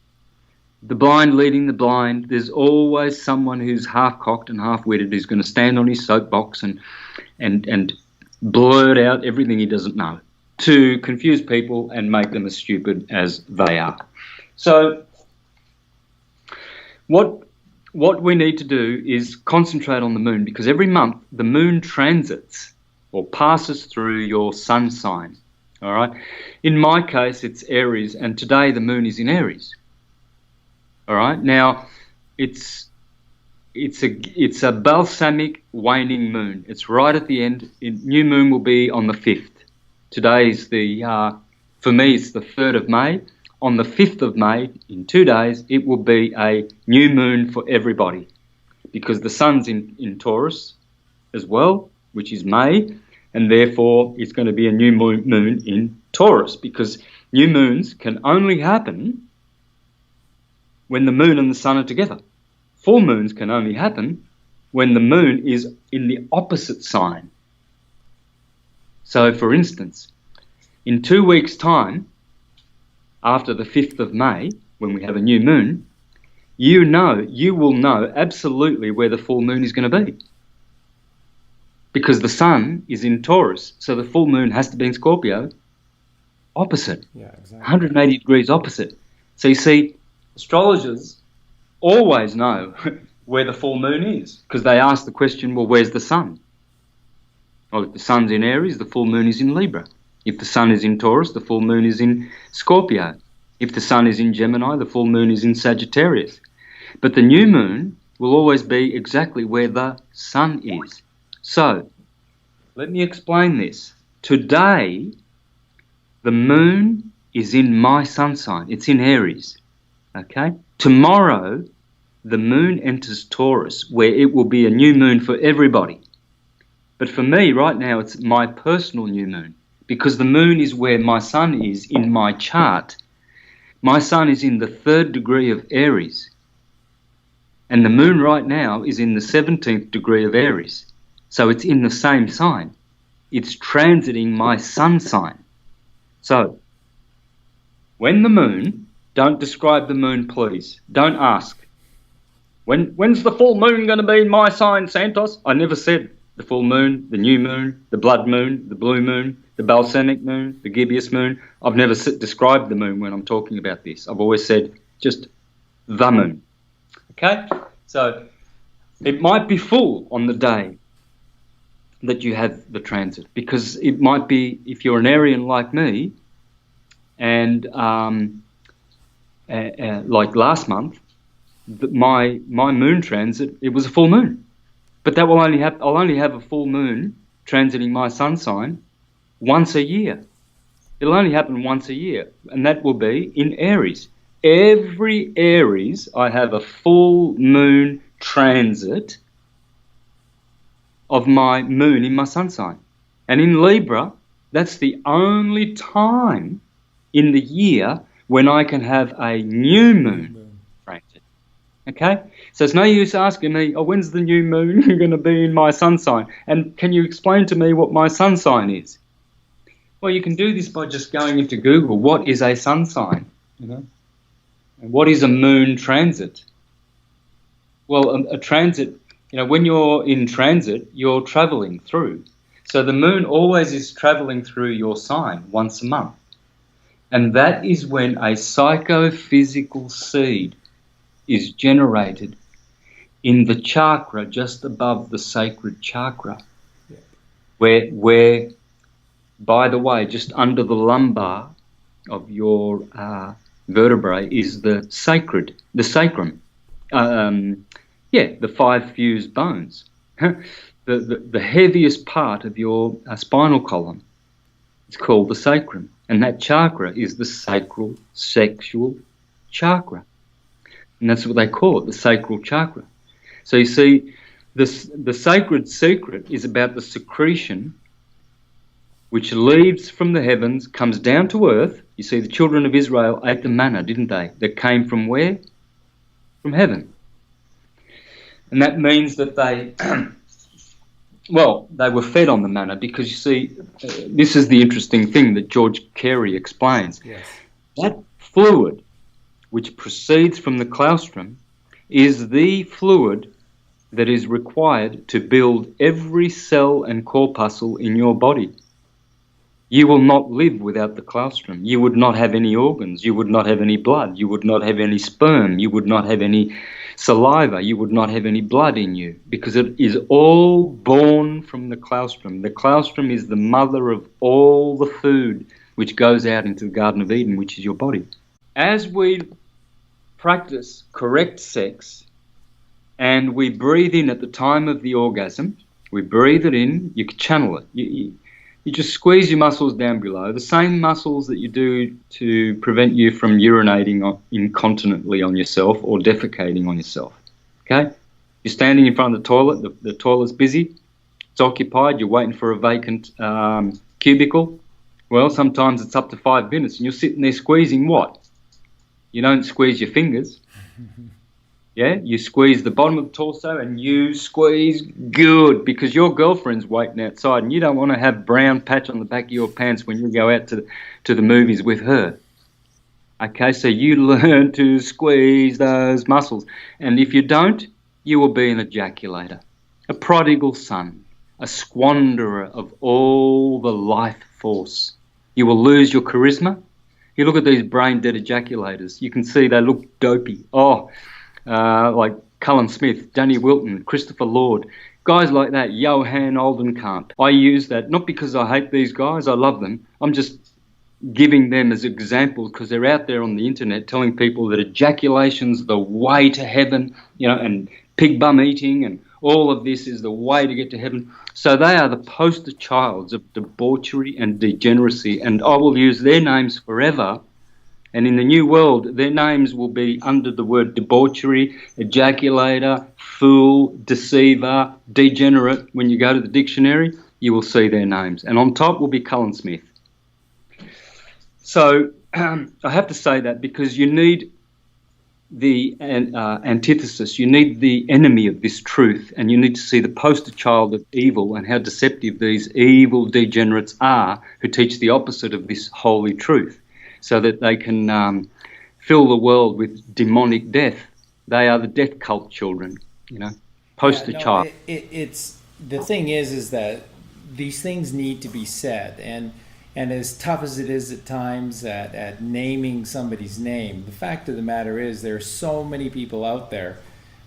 the blind leading the blind. There's always someone who's half-cocked and half-witted who's going to stand on his soapbox and blurt out everything he doesn't know to confuse people and make them as stupid as they are. So what we need to do is concentrate on the moon, because every month the moon transits or passes through your sun sign. All right. In my case, it's Aries, and today the moon is in Aries. All right. Now, it's a balsamic waning moon. It's right at the end. New moon will be on the 5th. Today is for me, it's the 3rd of May. On the 5th of May, in 2 days, it will be a new moon for everybody, because the sun's in Taurus as well, which is May, and therefore it's going to be a new moon in Taurus, because new moons can only happen when the moon and the sun are together. Full moons can only happen when the moon is in the opposite sign. So, for instance, in 2 weeks' time, after the 5th of May, when we have a new moon, you will know absolutely where the full moon is going to be, because the sun is in Taurus, so the full moon has to be in Scorpio, opposite. Yeah, exactly. 180 degrees opposite. So you see, astrologers always know where the full moon is, because they ask the question, well, where's the sun? Well, if the sun's in Aries, the full moon is in Libra. If the sun is in Taurus, the full moon is in Scorpio. If the sun is in Gemini, the full moon is in Sagittarius. But the new moon will always be exactly where the sun is. So, let me explain this. Today, the moon is in my sun sign. It's in Aries. Okay? Tomorrow, the moon enters Taurus, where it will be a new moon for everybody. But for me, right now, it's my personal new moon, because the moon is where my sun is in my chart. My sun is in the 3rd degree of Aries, and the moon right now is in the 17th degree of Aries. So it's in the same sign. It's transiting my sun sign. So, when the moon, don't describe the moon, please. Don't ask. When's the full moon going to be in my sign, Santos? I never said the full moon, the new moon, the blood moon, the blue moon, the balsamic moon, the gibbous moon. I've never described the moon when I'm talking about this. I've always said just the moon. Okay? So it might be full on the day that you have the transit, because it might be, if you're an Arian like me, and like last month, my moon transit, it was a full moon. But that will I'll only have a full moon transiting my sun sign once a year. It'll only happen once a year, and that will be in Aries. Every Aries, I have a full moon transit of my moon in my sun sign. And in Libra, that's the only time in the year when I can have a new moon transit. Okay? So it's no use asking me, oh, when's the new moon going to be in my sun sign? And can you explain to me what my sun sign is? Well, you can do this by just going into Google. What is a sun sign? And what is a moon transit? Well, a transit, when you're in transit, you're traveling through. So the moon always is traveling through your sign once a month. And that is when a psychophysical seed is generated in the chakra just above the sacred chakra, where, by the way, just under the lumbar of your vertebrae is the sacrum. The 5 fused bones, the heaviest part of your spinal column. It's called the sacrum, and that chakra is the sacral sexual chakra. And that's what they call it, the sacral chakra. So you see, the sacred secret is about the secretion which leaves from the heavens, comes down to earth. You see, the children of Israel ate the manna, didn't they? That came from where? From heaven. And that means that they, well, they were fed on the MANna because, you see, this is the interesting thing that George Carey explains. Yes. That fluid which proceeds from the claustrum is the fluid that is required to build every cell and corpuscle in your body. You will not live without the claustrum. You would not have any organs. You would not have any blood. You would not have any sperm. You would not have any saliva. You would not have any blood in you, because it is all born from the claustrum. The claustrum is the mother of all the food which goes out into the Garden of Eden, which is your body. As we practice correct sex and we breathe in at the time of the orgasm, we breathe it in, you can channel it. You just squeeze your muscles down below, the same muscles that you do to prevent you from urinating incontinently on yourself or defecating on yourself. Okay? You're standing in front of the toilet, the toilet's busy, it's occupied, you're waiting for a vacant cubicle. Well, sometimes it's up to 5 minutes and you're sitting there squeezing what? You don't squeeze your fingers. Yeah, you squeeze the bottom of the torso and you squeeze good, because your girlfriend's waiting outside and you don't want to have brown patch on the back of your pants when you go out to the movies with her. Okay, so you learn to squeeze those muscles. And if you don't, you will be an ejaculator, a prodigal son, a squanderer of all the life force. You will lose your charisma. You look at these brain-dead ejaculators. You can see they look dopey. Like Cullen Smith, Danny Wilton, Christopher Lord, guys like that, Johan Oldenkamp. I use that not because I hate these guys, I love them. I'm just giving them as examples because they're out there on the internet telling people that ejaculation's the way to heaven, and pig bum eating and all of this is the way to get to heaven. So they are the poster childs of debauchery and degeneracy, and I will use their names forever. And in the new world, their names will be under the word debauchery, ejaculator, fool, deceiver, degenerate. When you go to the dictionary, you will see their names. And on top will be Cullen Smith. So I have to say that because you need the antithesis. You need the enemy of this truth, and you need to see the poster child of evil and how deceptive these evil degenerates are who teach the opposite of this holy truth, so that they can fill the world with demonic death. They are the death cult children, poster child. It's the thing is that these things need to be said, and as tough as it is at times at naming somebody's name, the fact of the matter is there are so many people out there,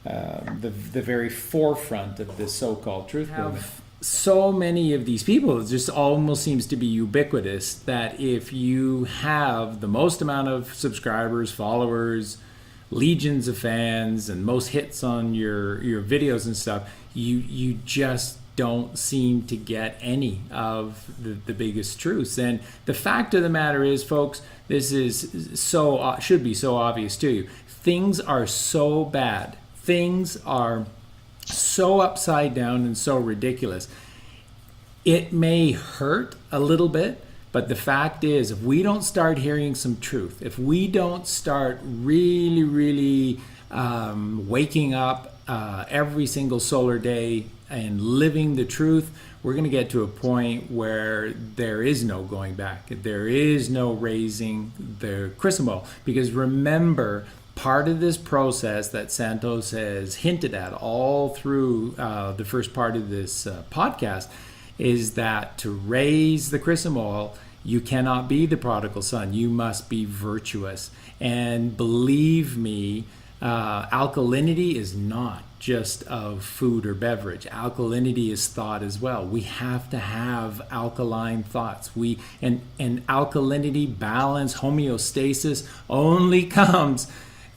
the very forefront of this so-called truth movement. So many of these people, it just almost seems to be ubiquitous that if you have the most amount of subscribers, followers, legions of fans, and most hits on your videos and stuff, you just don't seem to get any of the biggest truths. And the fact of the matter is, folks, this is should be so obvious to you. Things are so bad. Things are so upside down and so ridiculous. It may hurt a little bit, but the fact is, if we don't start hearing some truth, if we don't start really waking up every single solar day and living the truth, we're going to get to a point where there is no going back. There is no raising the Chrism. Because remember, part of this process that Santos has hinted at all through the first part of this podcast is that to raise the Chrism, you cannot be the prodigal son. You must be virtuous. And believe me, alkalinity is not just of food or beverage. Alkalinity is thought as well. We have to have alkaline thoughts. And alkalinity, balance, homeostasis only comes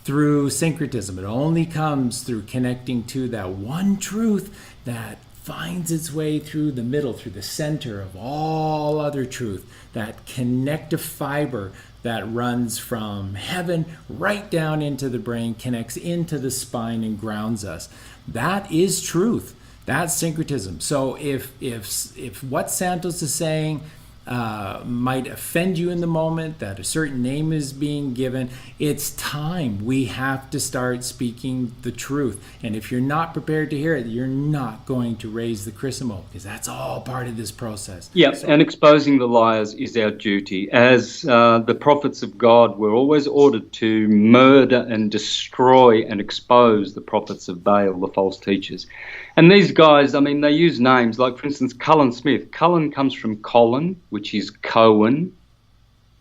through syncretism. It only comes through connecting to that one truth that finds its way through the middle, through the center of all other truth, that connective fiber that runs from heaven right down into the brain, connects into the spine and grounds us. That is truth. That's syncretism. So if what Santos is saying might offend you in the moment, that a certain name is being given. It's time. We have to start speaking the truth. And if you're not prepared to hear it, you're not going to raise the Chrism, because that's all part of this process. Yeah, and exposing the liars is our duty. As the prophets of God were always ordered to murder and destroy and expose the prophets of Baal, the false teachers. And these guys, I mean, they use names like, for instance, Cullen Smith. Cullen comes from Colin, which is Cohen,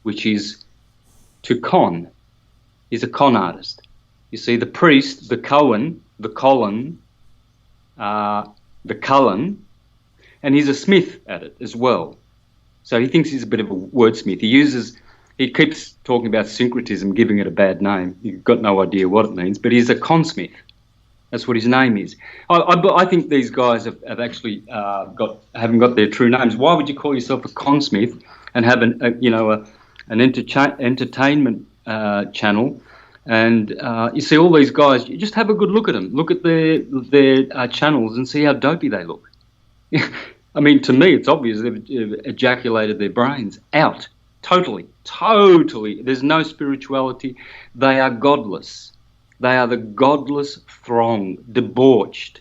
which is to con. He's a con artist. You see, the priest, the Cohen, the Colin, the Cullen, and he's a smith at it as well. So he thinks he's a bit of a wordsmith. He keeps talking about syncretism, giving it a bad name. You've got no idea what it means, but he's a consmith. That's what his name is. I think these guys have actually haven't got their true names. Why would you call yourself a consmith and have an entertainment channel? And you see all these guys. You just have a good look at them. Look at their channels and see how dopey they look. I mean, to me, it's obvious they've ejaculated their brains out totally. There's no spirituality. They are godless. They are the godless throng, debauched.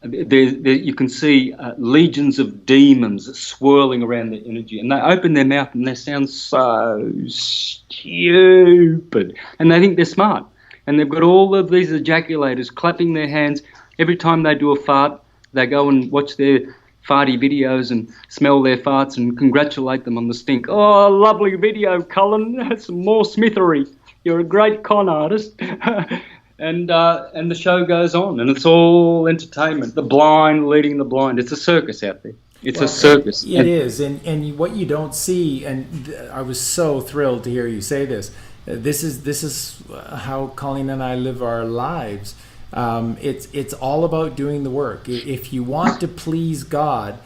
You can see legions of demons swirling around their energy, and they open their mouth and they sound so stupid, and they think they're smart. And they've got all of these ejaculators clapping their hands. Every time they do a fart, they go and watch their farty videos and smell their farts and congratulate them on the stink. Oh, lovely video, Cullen. That's some more smithery. You're a great con artist. And the show goes on, and it's all entertainment. The blind leading the blind. It's a circus out there. It's a circus. It is. And what you don't see, and I was so thrilled to hear you say this, this is how Colleen and I live our lives. It's all about doing the work. If you want to please God,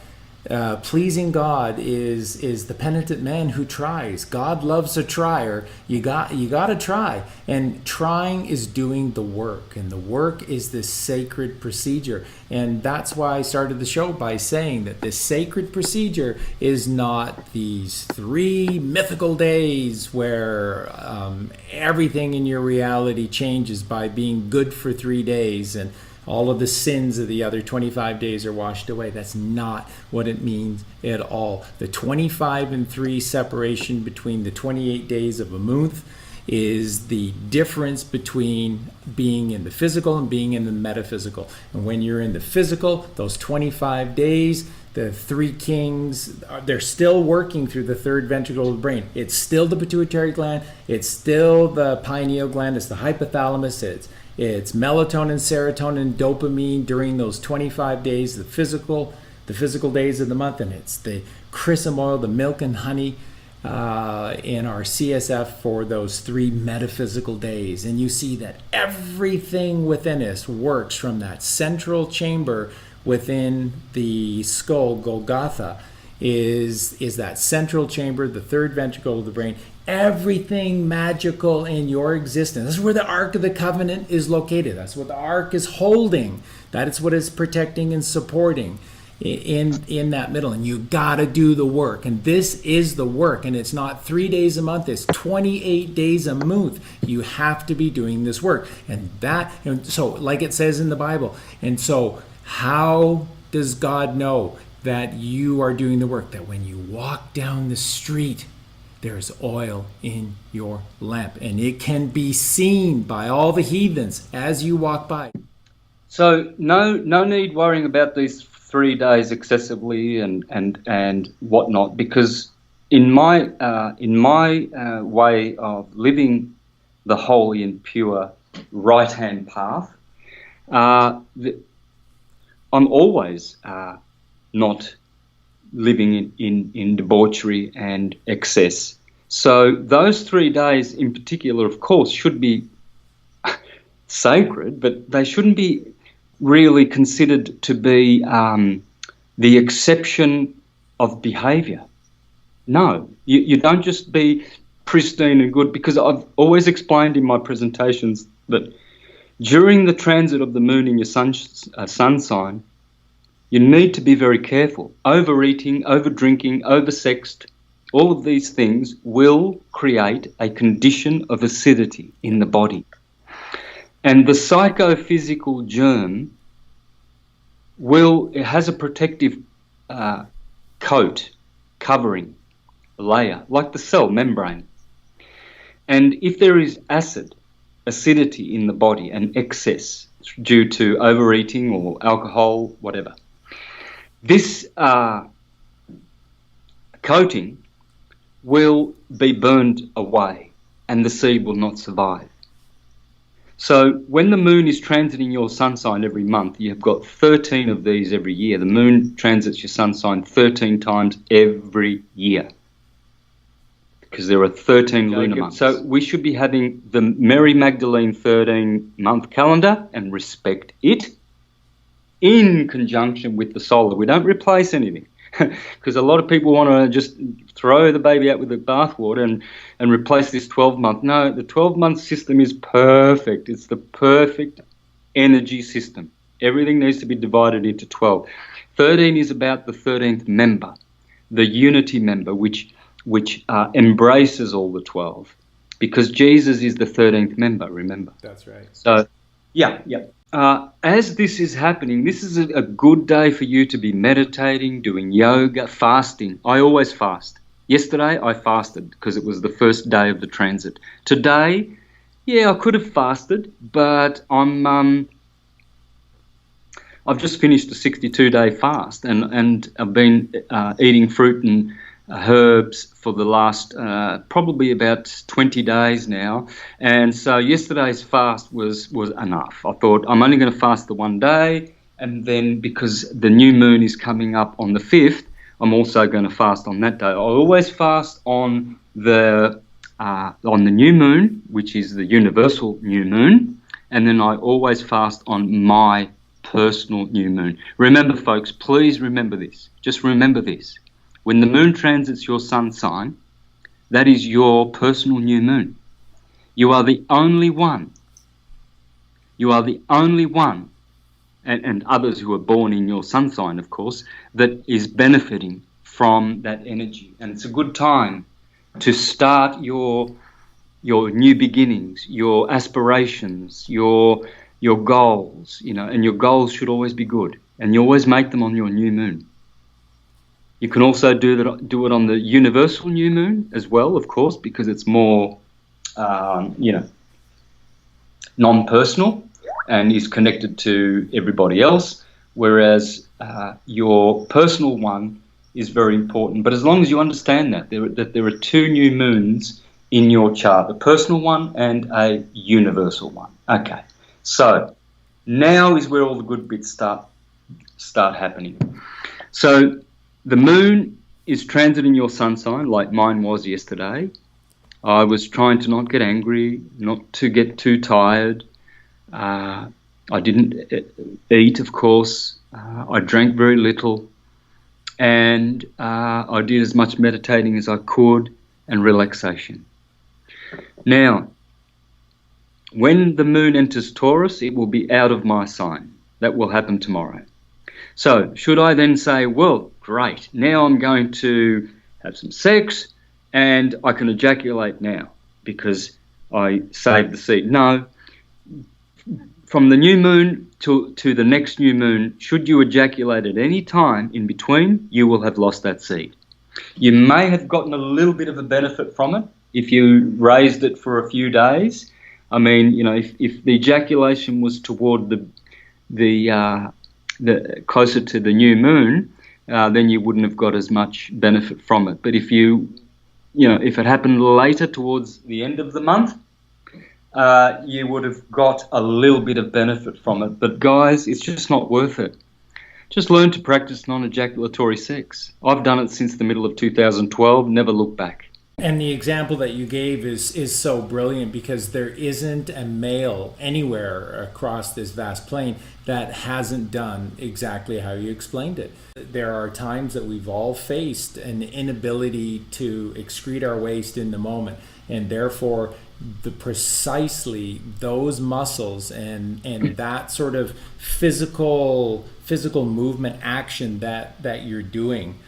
pleasing God is the penitent man who tries. God loves a trier. You got to try, and trying is doing the work, and the work is this sacred procedure. And that's why I started the show by saying that this sacred procedure is not these 3 mythical days where everything in your reality changes by being good for 3 days and all of the sins of the other 25 days are washed away. That's not what it means at all. The 25 and 3 separation between the 28 days of a month is the difference between being in the physical and being in the metaphysical. And when you're in the physical, those 25 days, the 3 kings, they're still working through the third ventricle of the brain. It's still the pituitary gland. It's still the pineal gland. It's the hypothalamus. It's melatonin, serotonin, dopamine during those 25 days, the physical days of the month, and it's the chrism oil, the milk and honey in our CSF for those 3 metaphysical days. And you see that everything within us works from that central chamber within the skull, Golgotha, is that central chamber, the third ventricle of the brain. Everything magical in your existence. That's where the Ark of the Covenant is located. That's what the Ark is holding. That is what it's protecting and supporting in that middle. And you got to do the work. And this is the work. And it's not 3 days a month. It's 28 days a month. You have to be doing this work. And so like it says in the Bible. And so how does God know that you are doing the work? That when you walk down the street, there's oil in your lamp, and it can be seen by all the heathens as you walk by. So no need worrying about these 3 days excessively and whatnot, because in my way of living the holy and pure right-hand path, I'm always not living in debauchery and excess. So those 3 days in particular, of course, should be sacred, but they shouldn't be really considered to be the exception of behaviour. No, you don't just be pristine and good, because I've always explained in my presentations that during the transit of the moon in your sun sign, You need to be very careful. Overeating, overdrinking, oversexed, all of these things will create a condition of acidity in the body. And the psychophysical germ it has a protective coat, covering, layer, like the cell membrane. And if there is acidity in the body and excess due to overeating or alcohol, whatever, this coating will be burned away and the seed will not survive. So when the moon is transiting your sun sign every month, you've got 13 of these every year. The moon transits your sun sign 13 times every year because there are 13 lunar months. So we should be having the Mary Magdalene 13-month calendar and respect it in conjunction with the solar. We don't replace anything because a lot of people want to just throw the baby out with the bathwater and replace this 12-month. No, the 12-month system is perfect. It's the perfect energy system. Everything needs to be divided into 12. 13 is about the 13th member, the unity member, which embraces all the 12, because Jesus is the 13th member, remember? That's right. So, yeah. As this is happening, this is a good day for you to be meditating, doing yoga, fasting. I always fast. Yesterday I fasted because it was the first day of the transit. Today, I could have fasted, but I've just finished a 62-day fast and I've been eating fruit and herbs for the last probably about 20 days now, and so yesterday's fast was enough. I thought I'm only going to fast the one day, and then because the new moon is coming up on the 5th, I'm also going to fast on that day. I always fast on the new moon, which is the universal new moon, and then I always fast on my personal new moon. Remember, folks, please remember this. Just remember this. When the moon transits your sun sign, that is your personal new moon. You are the only one. You are the only one, and others who are born in your sun sign, of course, that is benefiting from that energy. And it's a good time to start your new beginnings, your aspirations, your goals, and your goals should always be good. And you always make them on your new moon. You can also do it on the universal new moon as well, of course, because it's more, non-personal and is connected to everybody else, whereas your personal one is very important. But as long as you understand that there are two new moons in your chart, a personal one and a universal one. Okay, so now is where all the good bits start happening. So the moon is transiting your sun sign like mine was yesterday. I was trying to not get angry, not to get too tired. I didn't eat, of course. I drank very little. And I did as much meditating as I could and relaxation. Now, when the moon enters Taurus, it will be out of my sign. That will happen tomorrow. So should I then say, well, great, now I'm going to have some sex and I can ejaculate now because I saved the seed? No. From the new moon to the next new moon, should you ejaculate at any time in between, you will have lost that seed. You may have gotten a little bit of a benefit from it if you raised it for a few days. I mean, if the ejaculation was toward the closer to the new moon, then you wouldn't have got as much benefit from it. But if if it happened later towards the end of the month, you would have got a little bit of benefit from it. But guys, it's just not worth it. Just learn to practice non-ejaculatory sex. I've done it since the middle of 2012, never looked back. And the example that you gave is so brilliant, because there isn't a male anywhere across this vast plain that hasn't done exactly how you explained it. There are times that we've all faced an inability to excrete our waste in the moment, and therefore precisely those muscles and that sort of physical movement action that you're doing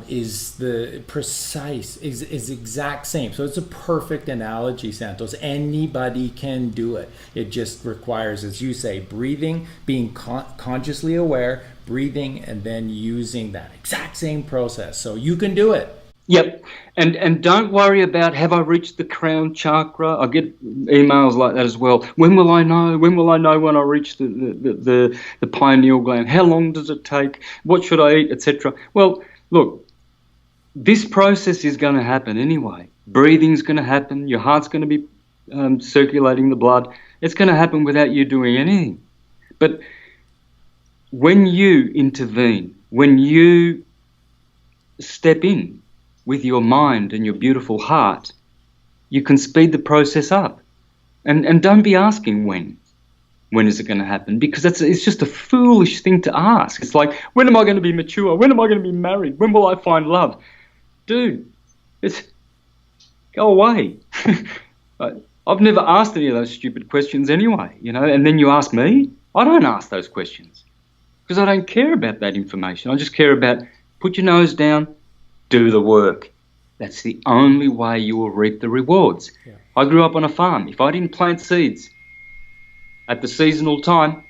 is the precise, is exact same. So it's a perfect analogy, Santos. Anybody can do it. It just requires, as you say, breathing, being consciously aware, breathing, and then using that exact same process. So you can do it. Yep. And don't worry about, have I reached the crown chakra? I get emails like that as well. When will I know? When will I know when I reach the pineal gland? How long does it take? What should I eat, etc.? Well, look, this process is going to happen anyway. Breathing's going to happen. Your heart's going to be circulating the blood. It's going to happen without you doing anything. But when you intervene, when you step in with your mind and your beautiful heart, you can speed the process up. And don't be asking when. When is it going to happen? Because it's just a foolish thing to ask. It's like, when am I going to be mature? When am I going to be married? When will I find love? Dude, go away. I've never asked any of those stupid questions anyway, and then you ask me? I don't ask those questions because I don't care about that information. I just care about, put your nose down, do the work. That's the only way you will reap the rewards. Yeah. I grew up on a farm. If I didn't plant seeds at the seasonal time,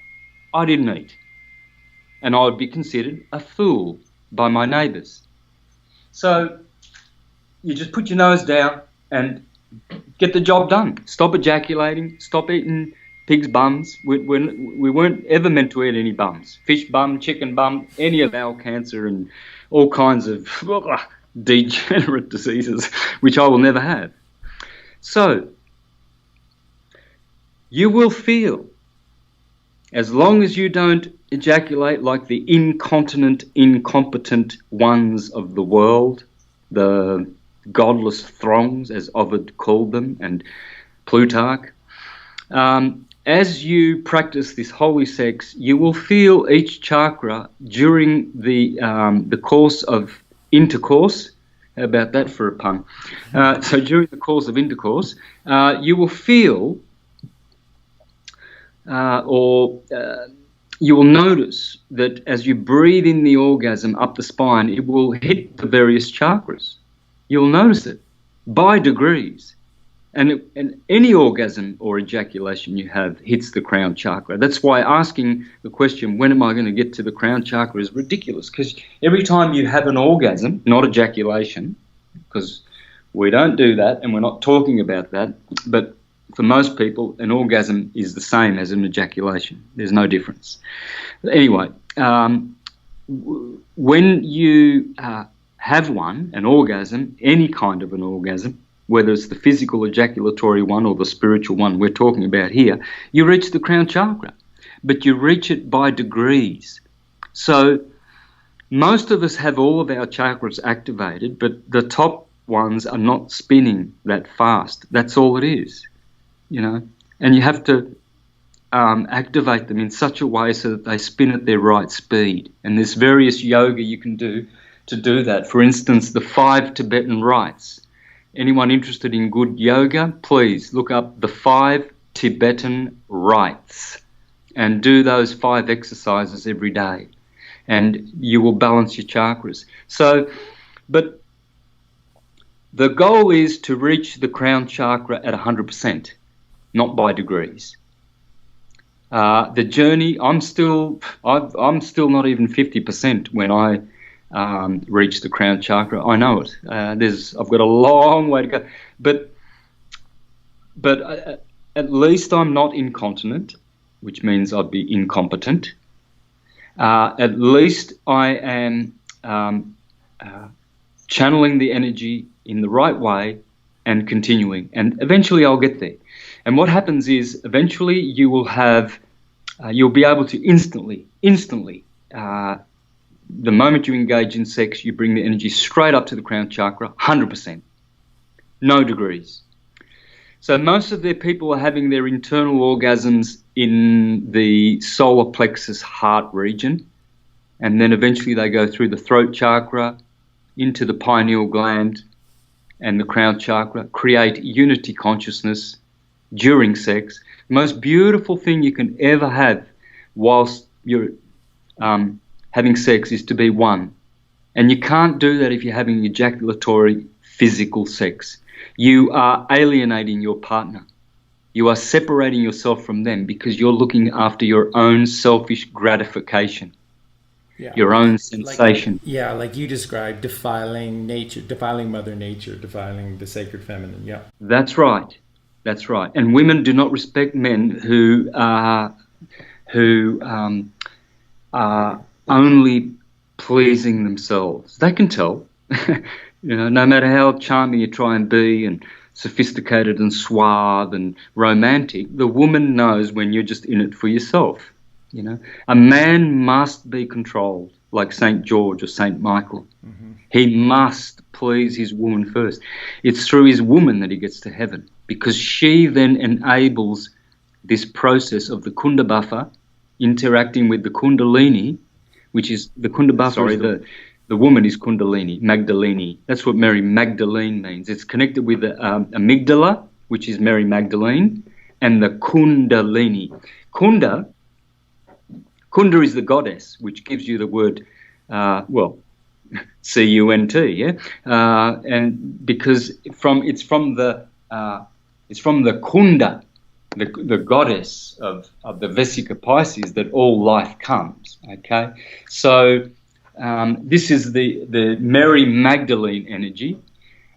I didn't eat. And I would be considered a fool by my neighbours. So you just put your nose down and get the job done. Stop ejaculating, stop eating pig's bums. We weren't ever meant to eat any bums. Fish bum, chicken bum, any of bowel cancer and all kinds of degenerate diseases, which I will never have. So you will feel, as long as you don't ejaculate like the incontinent, incompetent ones of the world, the godless throngs, as Ovid called them, and Plutarch, as you practice this holy sex, you will feel each chakra during the course of intercourse. How about that for a pun? So during the course of intercourse, you will feel you will notice that as you breathe in the orgasm up the spine, it will hit the various chakras. You'll notice it by degrees. And any orgasm or ejaculation you have hits the crown chakra. That's why asking the question, when am I going to get to the crown chakra, is ridiculous. Because every time you have an orgasm, not ejaculation, because we don't do that and we're not talking about that, but for most people, an orgasm is the same as an ejaculation. There's no difference. Anyway, when you have an orgasm, any kind of an orgasm, whether it's the physical ejaculatory one or the spiritual one we're talking about here, you reach the crown chakra, but you reach it by degrees. So most of us have all of our chakras activated, but the top ones are not spinning that fast. That's all it is, and you have to activate them in such a way so that they spin at their right speed. And there's various yoga you can do to do that. For instance, the 5 Tibetan rites. Anyone interested in good yoga, please look up the 5 Tibetan rites and do those 5 exercises every day, and you will balance your chakras. So, but the goal is to reach the crown chakra at 100%, not by degrees. The journey, I'm still not even 50% when I reach the crown chakra. I know it. I've got a long way to go, but at least I'm not incontinent, which means I'd be incompetent. At least I am channeling the energy in the right way and continuing, and eventually I'll get there. And what happens is, eventually you will have, you'll be able to instantly. The moment you engage in sex, you bring the energy straight up to the crown chakra, 100%. No degrees. So most of their people are having their internal orgasms in the solar plexus heart region, and then eventually they go through the throat chakra, into the pineal gland and the crown chakra, create unity consciousness during sex. The most beautiful thing you can ever have whilst you're having sex is to be one. And you can't do that if you're having ejaculatory physical sex. You are alienating your partner. You are separating yourself from them because you're looking after your own selfish gratification. Yeah, your own sensation. Like you described, defiling nature, defiling Mother Nature, defiling the sacred feminine. Yeah, that's right. That's right. And women do not respect men who are only pleasing themselves. They can tell. No matter how charming you try and be and sophisticated and suave and romantic, the woman knows when you're just in it for yourself. A man must be controlled, like St. George or St. Michael. Mm-hmm. He must please his woman first. It's through his woman that he gets to heaven, because she then enables this process of the kunda buffer interacting with the kundalini, which is the kunda buffer. Sorry, the woman is kundalini, Magdalene. That's what Mary Magdalene means. It's connected with the amygdala, which is Mary Magdalene, and the kundalini. Kunda is the goddess, which gives you the word, C-U-N-T, yeah, and because it's from the Kunda, the goddess of the Vesica Pisces, that all life comes. Okay, so this is the Mary Magdalene energy,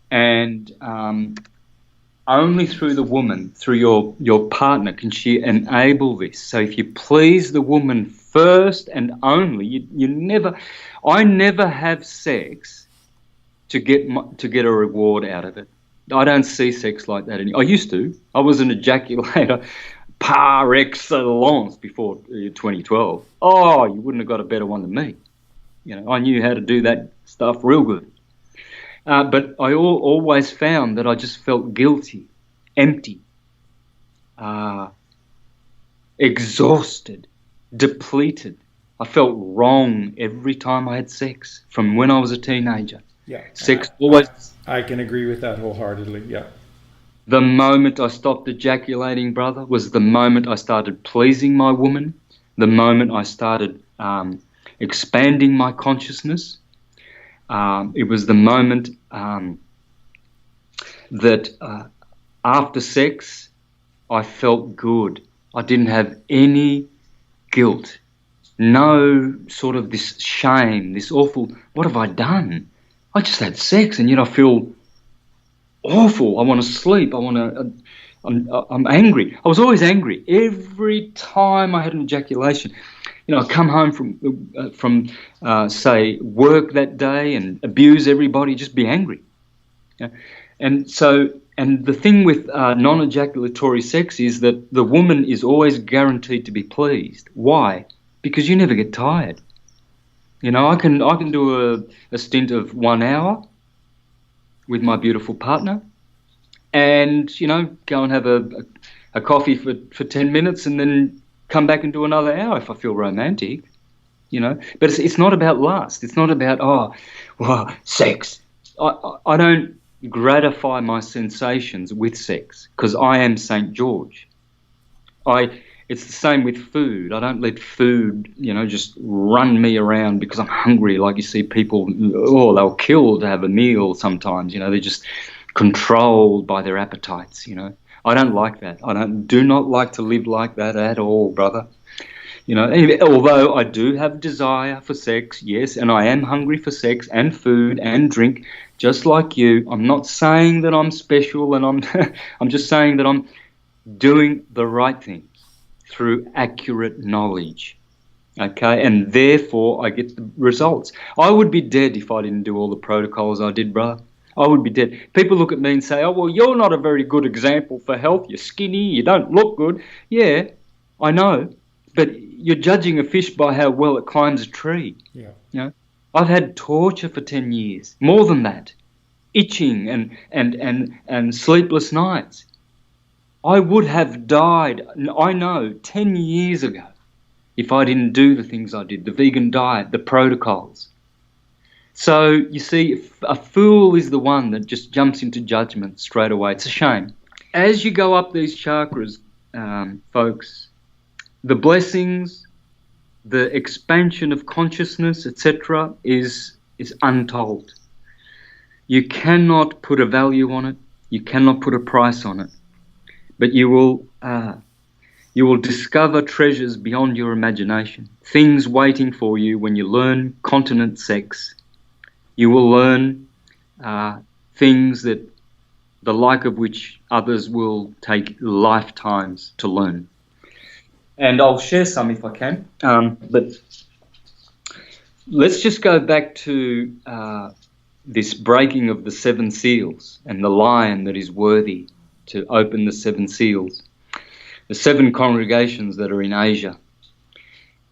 and only through the woman, through your partner, can she enable this. So if you please the woman first and only, I never have sex to get a reward out of it. I don't see sex like that anymore. I used to. I was an ejaculator par excellence before 2012. Oh, you wouldn't have got a better one than me. I knew how to do that stuff real good. But I always found that I just felt guilty, empty, exhausted, depleted. I felt wrong every time I had sex from when I was a teenager. Yeah, sex always. I can agree with that wholeheartedly. Yeah. The moment I stopped ejaculating, brother, was the moment I started pleasing my woman. The moment I started expanding my consciousness. It was the moment that after sex, I felt good. I didn't have any guilt, no sort of this shame, this awful, what have I done? I just had sex and yet I feel awful. I want to sleep. I'm angry. I was always angry. Every time I had an ejaculation, I come home from say work that day and abuse everybody, just be angry. And the thing with non-ejaculatory sex is that the woman is always guaranteed to be pleased. Why? Because you never get tired. I can do a stint of 1 hour with my beautiful partner, and go and have a coffee for 10 minutes, and then come back and do another hour if I feel romantic, But it's not about lust. It's not about, sex. I don't gratify my sensations with sex because I am St. George. It's the same with food. I don't let food, just run me around because I'm hungry. Like you see people, they'll kill to have a meal sometimes. They're just controlled by their appetites, I don't like that. I do not like to live like that at all, brother. Although I do have desire for sex, yes, and I am hungry for sex and food and drink, just like you. I'm not saying that I'm special, and I'm just saying that I'm doing the right thing through accurate knowledge. Okay, and therefore I get the results. I would be dead if I didn't do all the protocols I did, brother. I would be dead. People look at me and say, you're not a very good example for health. You're skinny, you don't look good. Yeah, I know, but you're judging a fish by how well it climbs a tree. Yeah. I've had torture for 10 years, more than that. itching and sleepless nights. I would have died, I know, 10 years ago if I didn't do the things I did, the vegan diet, the protocols. So, you see, a fool is the one that just jumps into judgment straight away. It's a shame. As you go up these chakras, folks, the blessings, the expansion of consciousness, etc., is untold. You cannot put a value on it. You cannot put a price on it. But you will discover treasures beyond your imagination, things waiting for you when you learn continent sex. You will learn things that the like of which others will take lifetimes to learn. And I'll share some if I can. But let's just go back to this breaking of the 7 seals and the lion that is worthy to open the 7 seals. The 7 congregations that are in Asia.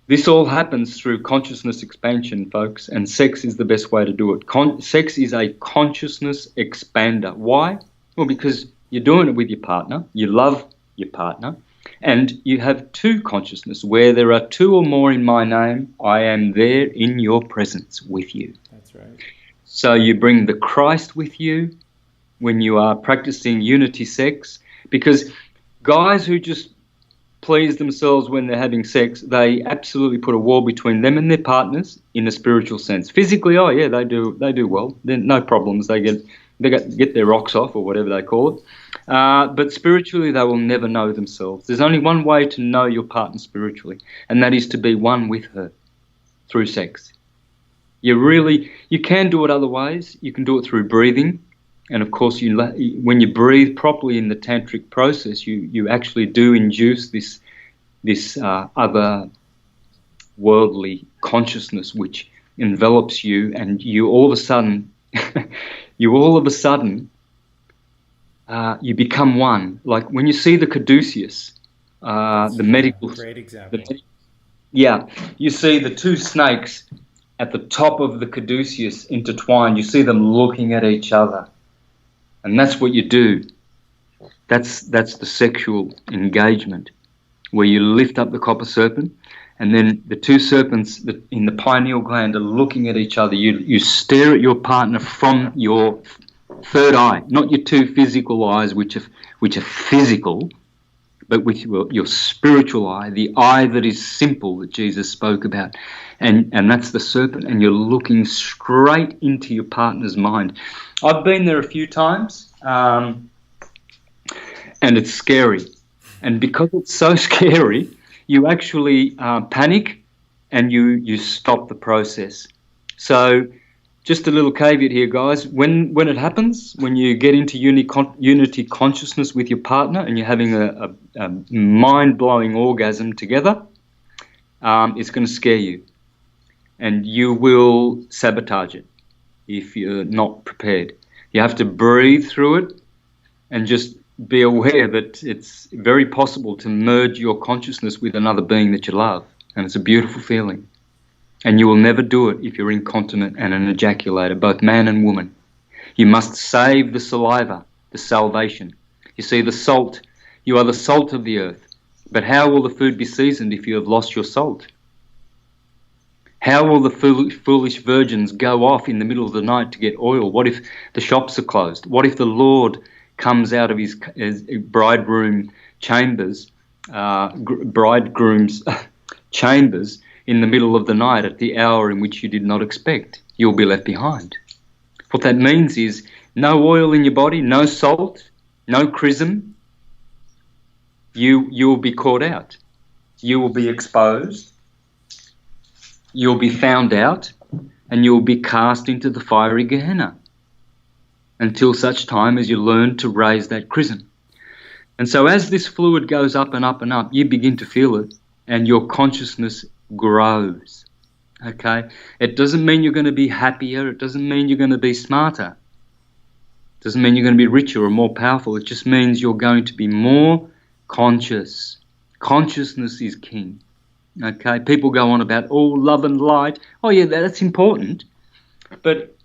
This all happens through consciousness expansion, folks, and sex is the best way to do it. Sex is a consciousness expander. Why? Well, because you're doing it with your partner, you love your partner, and you have 2 consciousness. Where there are 2 or more in my name, I am there in your presence with you. That's right. So you bring the Christ with you when you are practicing unity sex, because guys who just please themselves when they're having sex, they absolutely put a wall between them and their partners in a spiritual sense. Physically, oh yeah, they do well. Then no problems. They get their rocks off or whatever they call it. But spiritually, they will never know themselves. There's only one way to know your partner spiritually, and that is to be one with her through sex. You can do it other ways. You can do it through breathing. And of course, when you breathe properly in the tantric process, you actually do induce this other worldly consciousness which envelops you, and you all of a sudden, you become one. Like when you see the caduceus, the medical, great example. You see the 2 snakes at the top of the caduceus intertwined. You see them looking at each other. And that's what you do. That's the sexual engagement, where you lift up the copper serpent, and then the 2 serpents in the pineal gland are looking at each other. You stare at your partner from your third eye, not your 2 physical eyes, which are physical, but with your spiritual eye, the eye that is simple that Jesus spoke about, and that's the serpent, and you're looking straight into your partner's mind. I've been there a few times, and it's scary. And because it's so scary, you actually panic and you stop the process. So just a little caveat here, guys. When it happens, when you get into unity consciousness with your partner and you're having a mind-blowing orgasm together, it's going to scare you. And you will sabotage it if you're not prepared. You have to breathe through it and just be aware that it's very possible to merge your consciousness with another being that you love. And it's a beautiful feeling. And you will never do it if you're incontinent and an ejaculator, both man and woman. You must save the saliva, the salvation. You see, the salt, you are the salt of the earth. But how will the food be seasoned if you have lost your salt? How will the foolish virgins go off in the middle of the night to get oil? What if the shops are closed? What if the Lord comes out of his bridegroom's chambers in the middle of the night at the hour in which you did not expect? You'll be left behind. What that means is no oil in your body, no salt, no chrism. You will be caught out. You will be exposed. You'll be found out, and you'll be cast into the fiery Gehenna until such time as you learn to raise that chrism. And so as this fluid goes up and up and up, you begin to feel it, and your consciousness grows. Okay? It doesn't mean you're going to be happier. It doesn't mean you're going to be smarter. It doesn't mean you're going to be richer or more powerful. It just means you're going to be more conscious. Consciousness is king. Okay, people go on about love and light. Oh yeah, that's important. But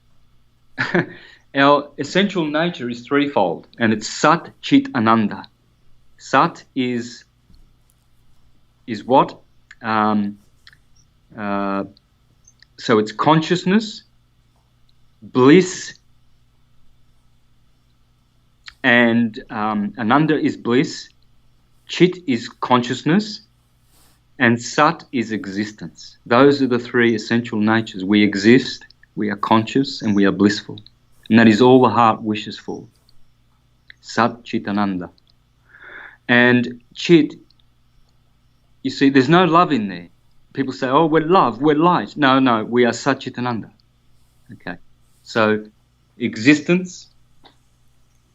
Our essential nature is threefold, and it's Sat, Chit, Ananda. Sat is what? So it's consciousness, bliss, and Ananda is bliss, Chit is consciousness, and Sat is existence. Those are the three essential natures. We exist, we are conscious, and we are blissful. And that is all the heart wishes for. Sat, Chit, Ananda. And Chit, you see, there's no love in there. People say, oh, we're love, we're light. No, we are Sat, Chit, Ananda. Okay. So existence,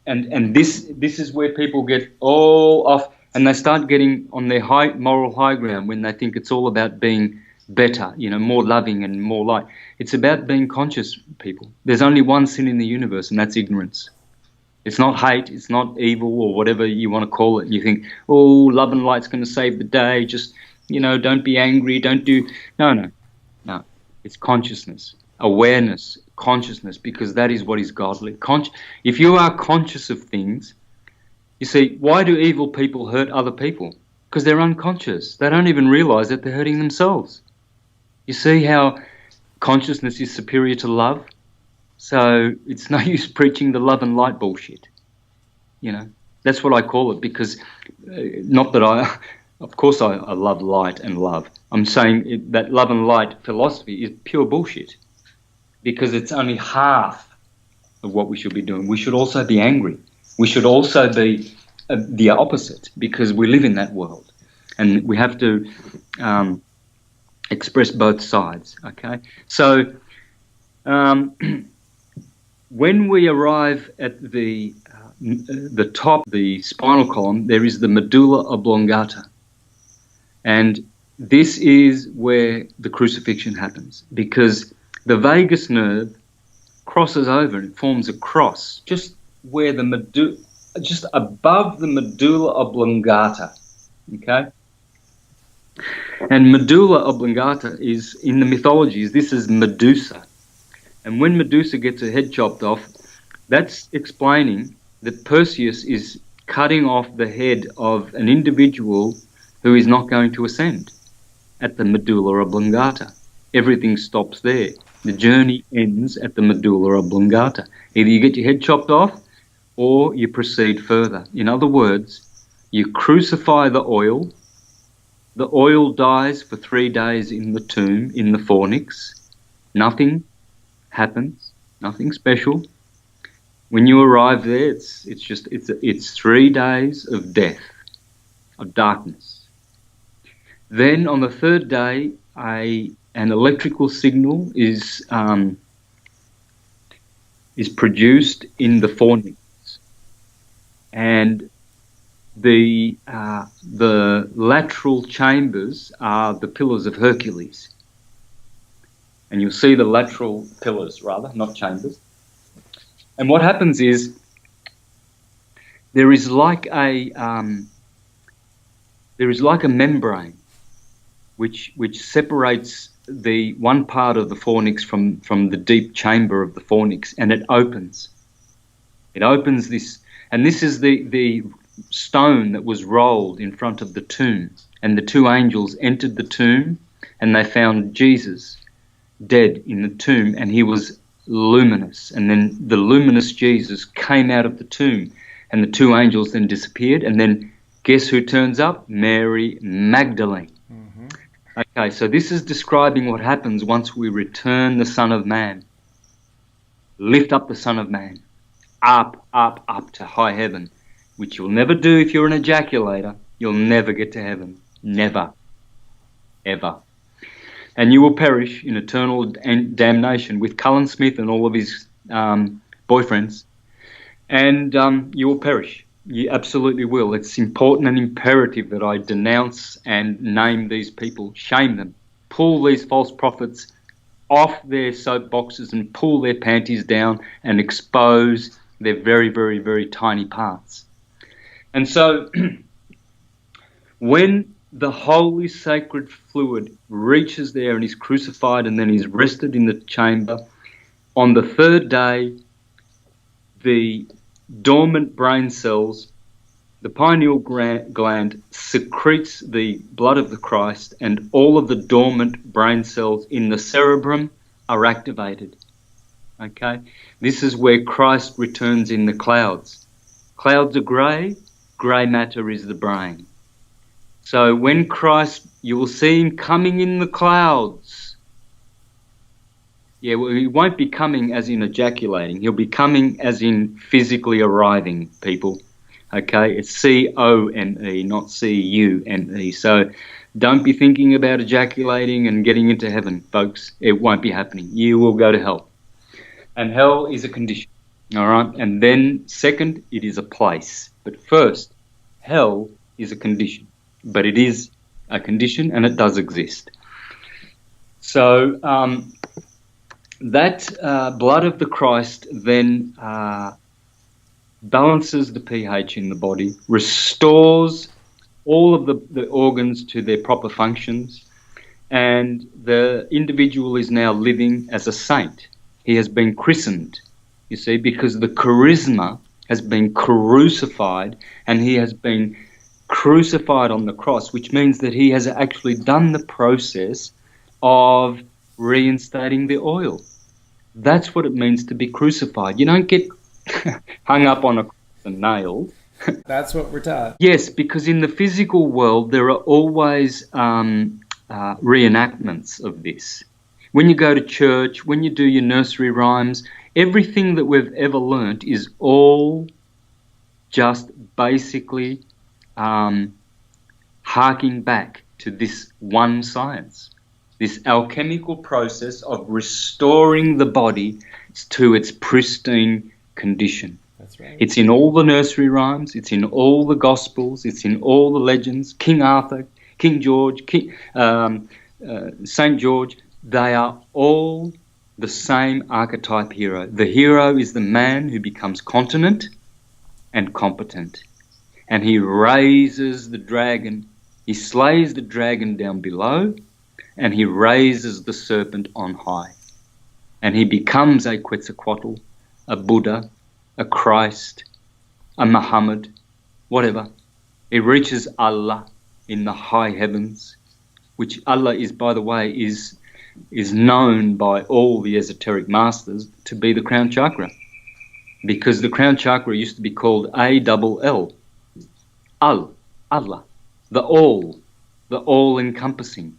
and this is where people get all off, and they start getting on their moral high ground when they think it's all about being better, more loving and more light. It's about being conscious, people. There's only one sin in the universe, and that's ignorance. It's not hate, it's not evil, or whatever you want to call it. And you think, oh, love and light's going to save the day, just, don't be angry, don't do... No. It's consciousness, awareness, consciousness, because that is what is godly. If you are conscious of things, you see, why do evil people hurt other people? Because they're unconscious. They don't even realize that they're hurting themselves. You see how consciousness is superior to love? So it's no use preaching the love and light bullshit. That's what I call it, because not that of course I love light and love. I'm saying that love and light philosophy is pure bullshit, because it's only half of what we should be doing. We should also be angry. We should also be the opposite, because we live in that world. And we have to express both sides, okay? So when we arrive at the top, the spinal column, there is the medulla oblongata. And this is where the crucifixion happens, because the vagus nerve crosses over and forms a cross just where just above the medulla oblongata, okay? And medulla oblongata is, in the mythologies, this is Medusa. And when Medusa gets her head chopped off, that's explaining that Perseus is cutting off the head of an individual who is not going to ascend at the medulla oblongata. Everything stops there. The journey ends at the medulla oblongata. Either you get your head chopped off or you proceed further. In other words, you crucify the oil dies for 3 days in the tomb, in the fornix. Nothing happens, nothing special. When you arrive there, it's 3 days of death, of darkness. Then on the third day, an electrical signal is produced in the fornix, and the lateral chambers are the pillars of Hercules. And you'll see the lateral pillars, rather, not chambers. And what happens is there is like a membrane which separates the one part of the fornix from the deep chamber of the fornix, and it opens. It opens this, and this is the stone that was rolled in front of the tomb. And the two angels entered the tomb, and they found Jesus dead in the tomb, and he was luminous. And then the luminous Jesus came out of the tomb, and the two angels then disappeared. And then guess who turns up? Mary Magdalene. Mm-hmm. Okay, so this is describing what happens once we return the Son of Man. Lift up the Son of Man. Up, up, up to high heaven, which you'll never do if you're an ejaculator. You'll never get to heaven. Never. Ever. And you will perish in eternal damnation with Cullen Smith and all of his boyfriends. And you will perish. You absolutely will. It's important and imperative that I denounce and name these people, shame them, pull these false prophets off their soapboxes and pull their panties down and expose their very, very, very tiny parts. And so when the holy sacred fluid reaches there and is crucified and then is rested in the chamber, on the third day the dormant brain cells, the pineal gland secretes the blood of the Christ, and all of the dormant brain cells in the cerebrum are activated. Okay? This is where Christ returns in the clouds. Clouds are grey, grey matter is the brain. So when Christ, you will see him coming in the clouds. Yeah, well, he won't be coming as in ejaculating. He'll be coming as in physically arriving, people. Okay, it's C-O-M-E, not C-U-M-E. So don't be thinking about ejaculating and getting into heaven, folks. It won't be happening. You will go to hell. And hell is a condition, all right? And then second, it is a place. But first, hell is a condition. But it is a condition and it does exist. So that blood of the Christ then balances the pH in the body, restores all of the organs to their proper functions, and the individual is now living as a saint. He has been christened, you see, because the charisma has been crucified, and he has been crucified on the cross, which means that he has actually done the process of reinstating the oil. That's what it means to be crucified. You don't get hung up on a cross and nailed. That's what we're taught. Yes, because in the physical world there are always reenactments of this. When you go to church, when you do your nursery rhymes, everything that we've ever learnt is all just basically harking back to this one science, this alchemical process of restoring the body to its pristine condition. That's right. It's in all the nursery rhymes, it's in all the Gospels, it's in all the legends. King Arthur, King George, St. George, they are all the same archetype hero. The hero is the man who becomes continent and competent. And he raises the dragon, he slays the dragon down below, and he raises the serpent on high. And he becomes a Quetzalcoatl, a Buddha, a Christ, a Muhammad, whatever. He reaches Allah in the high heavens, which Allah is, by the way, is known by all the esoteric masters to be the crown chakra. Because the crown chakra used to be called A-double-L. Allah, the all-encompassing,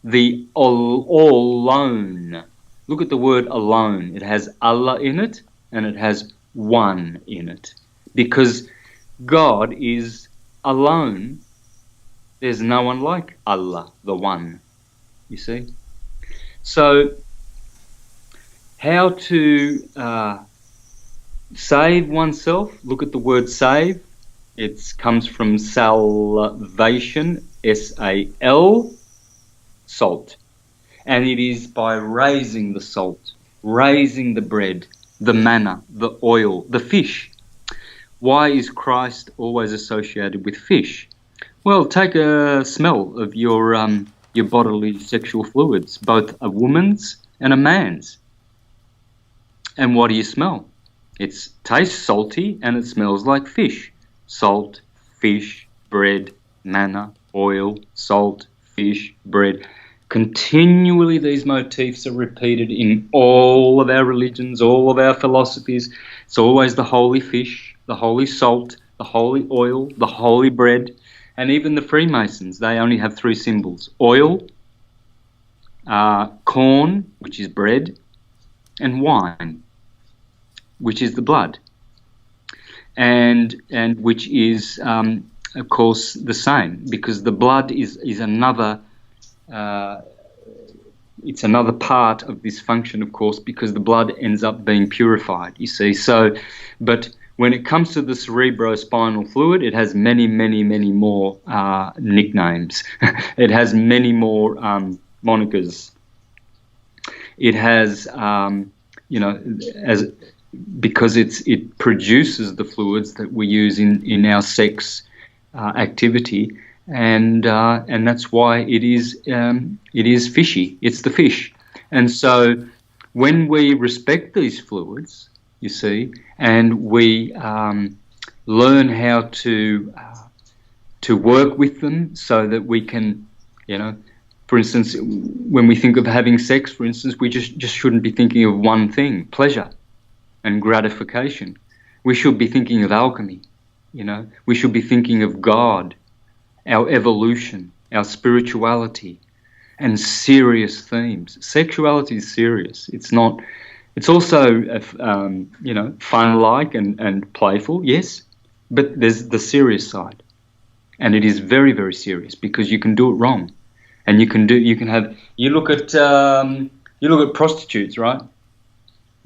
the all-alone. Look at the word alone. It has Allah in it, and it has one in it. Because God is alone. There's no one like Allah, the one. You see? So, how to save oneself? Look at the word save. It comes from salvation, S-A-L, salt. And it is by raising the salt, raising the bread, the manna, the oil, the fish. Why is Christ always associated with fish? Well, take a smell of your bodily sexual fluids, both a woman's and a man's. And what do you smell? It tastes salty and it smells like fish. Salt, fish, bread, manna, oil, salt, fish, bread. Continually these motifs are repeated in all of our religions, all of our philosophies. It's always the holy fish, the holy salt, the holy oil, the holy bread. And even the Freemasons, they only have three symbols: oil, corn, which is bread, and wine, which is the blood. And which is, of course, the same, because the blood is another, it's another part of this function, of course, because the blood ends up being purified, you see. So, but when it comes to the cerebrospinal fluid, it has many, many, many more nicknames. It has many more monikers. It has, because it produces the fluids that we use in our sex activity, and that's why it is fishy. It's the fish, and so when we respect these fluids, you see, and we learn how to work with them so that we can, for instance, when we think of having sex, for instance, we just shouldn't be thinking of one thing, pleasure and gratification. We should be thinking of alchemy, We should be thinking of God, our evolution, our spirituality, and serious themes. Sexuality is serious. It's not. It's also, fun-like and playful, yes, but there's the serious side, and it is very, very serious because you can do it wrong, and you look at prostitutes, right?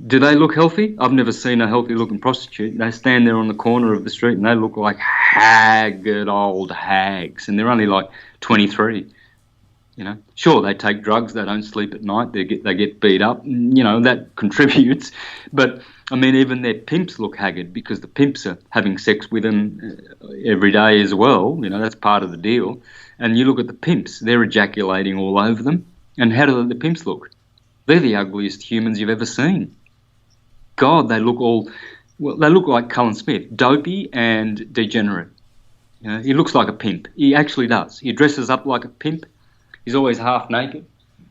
Do they look healthy? I've never seen a healthy-looking prostitute. They stand there on the corner of the street and they look like haggard old hags, and they're only like 23. Sure, they take drugs, they don't sleep at night, they get beat up, that contributes. But I mean, even their pimps look haggard because the pimps are having sex with them every day as well. That's part of the deal. And you look at the pimps, they're ejaculating all over them. And how do the pimps look? They're the ugliest humans you've ever seen. God, they look like Cullen Smith, dopey and degenerate. He looks like a pimp. He actually does. He dresses up like a pimp. He's always half naked.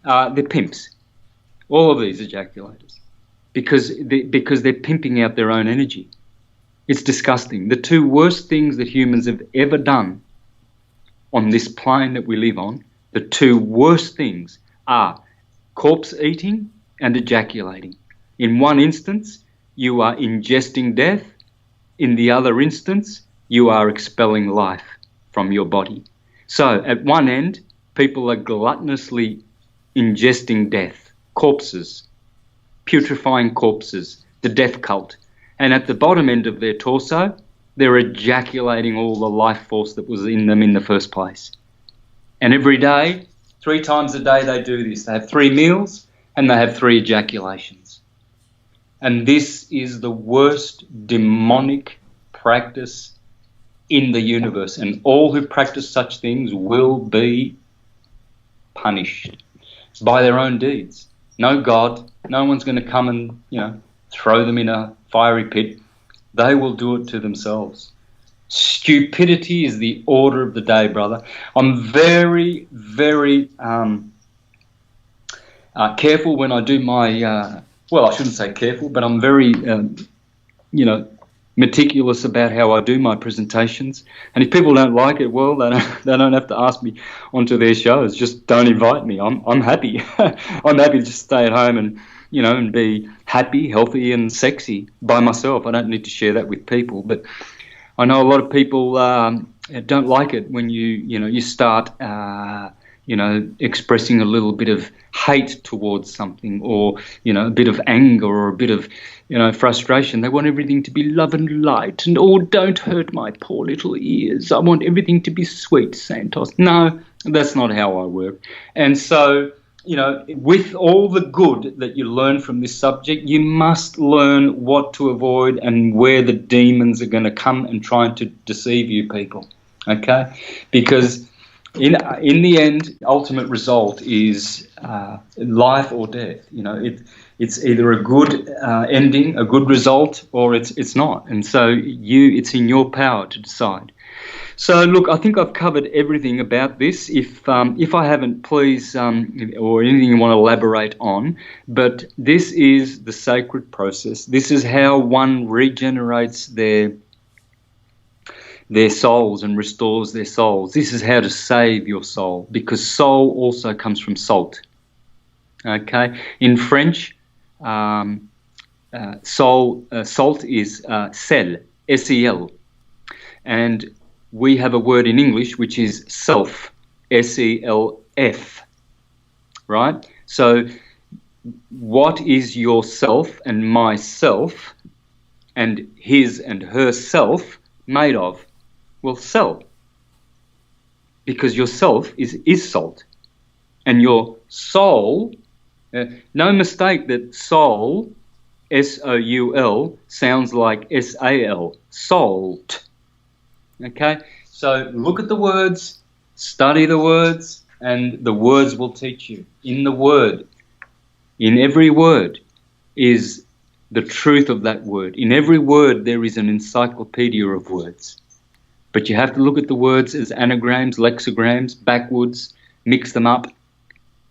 They're pimps. All of these ejaculators. Because they're pimping out their own energy. It's disgusting. The two worst things that humans have ever done on this plane that we live on, the two worst things are corpse eating and ejaculating. In one instance, you are ingesting death. In the other instance, you are expelling life from your body. So at one end, people are gluttonously ingesting death, corpses, putrefying corpses, the death cult. And at the bottom end of their torso, they're ejaculating all the life force that was in them in the first place. And every day, 3 times a day, they do this. They have 3 meals and they have 3 ejaculations. And this is the worst demonic practice in the universe. And all who practice such things will be punished by their own deeds. No God, no one's going to come and, throw them in a fiery pit. They will do it to themselves. Stupidity is the order of the day, brother. I'm very, very careful when I do my, I shouldn't say careful, but I'm very, meticulous about how I do my presentations. And if people don't like it, well, they don't have to ask me onto their shows. Just don't invite me. I'm happy. I'm happy to just stay at home and be happy, healthy, and sexy by myself. I don't need to share that with people. But I know a lot of people don't like it when you start, expressing a little bit of hate towards something, or a bit of anger, or a bit of frustration. They want everything to be love and light, and don't hurt my poor little ears. I want everything to be sweet, Santos. No, that's not how I work. And so, with all the good that you learn from this subject, you must learn what to avoid and where the demons are going to come and try to deceive you people, okay? Because in the end, ultimate result is life or death. It's either a good ending, a good result, or it's not. And so it's in your power to decide. So look, I think I've covered everything about this. If I haven't, please, or anything you want to elaborate on. But this is the sacred process. This is how one regenerates their souls and restores their souls. This is how to save your soul, because soul also comes from salt. Okay, in French, salt is sel, S-E-L, and we have a word in English which is self, S-E-L-F, right? So what is yourself and myself and his and herself made of? Well, cell, because yourself is salt, and your soul, no mistake that soul, S-O-U-L, sounds like S-A-L, salt. Okay, so look at the words, study the words, and the words will teach you. In the word, in every word, is the truth of that word. In every word there is an encyclopedia of words. But you have to look at the words as anagrams, lexicograms, backwards, mix them up,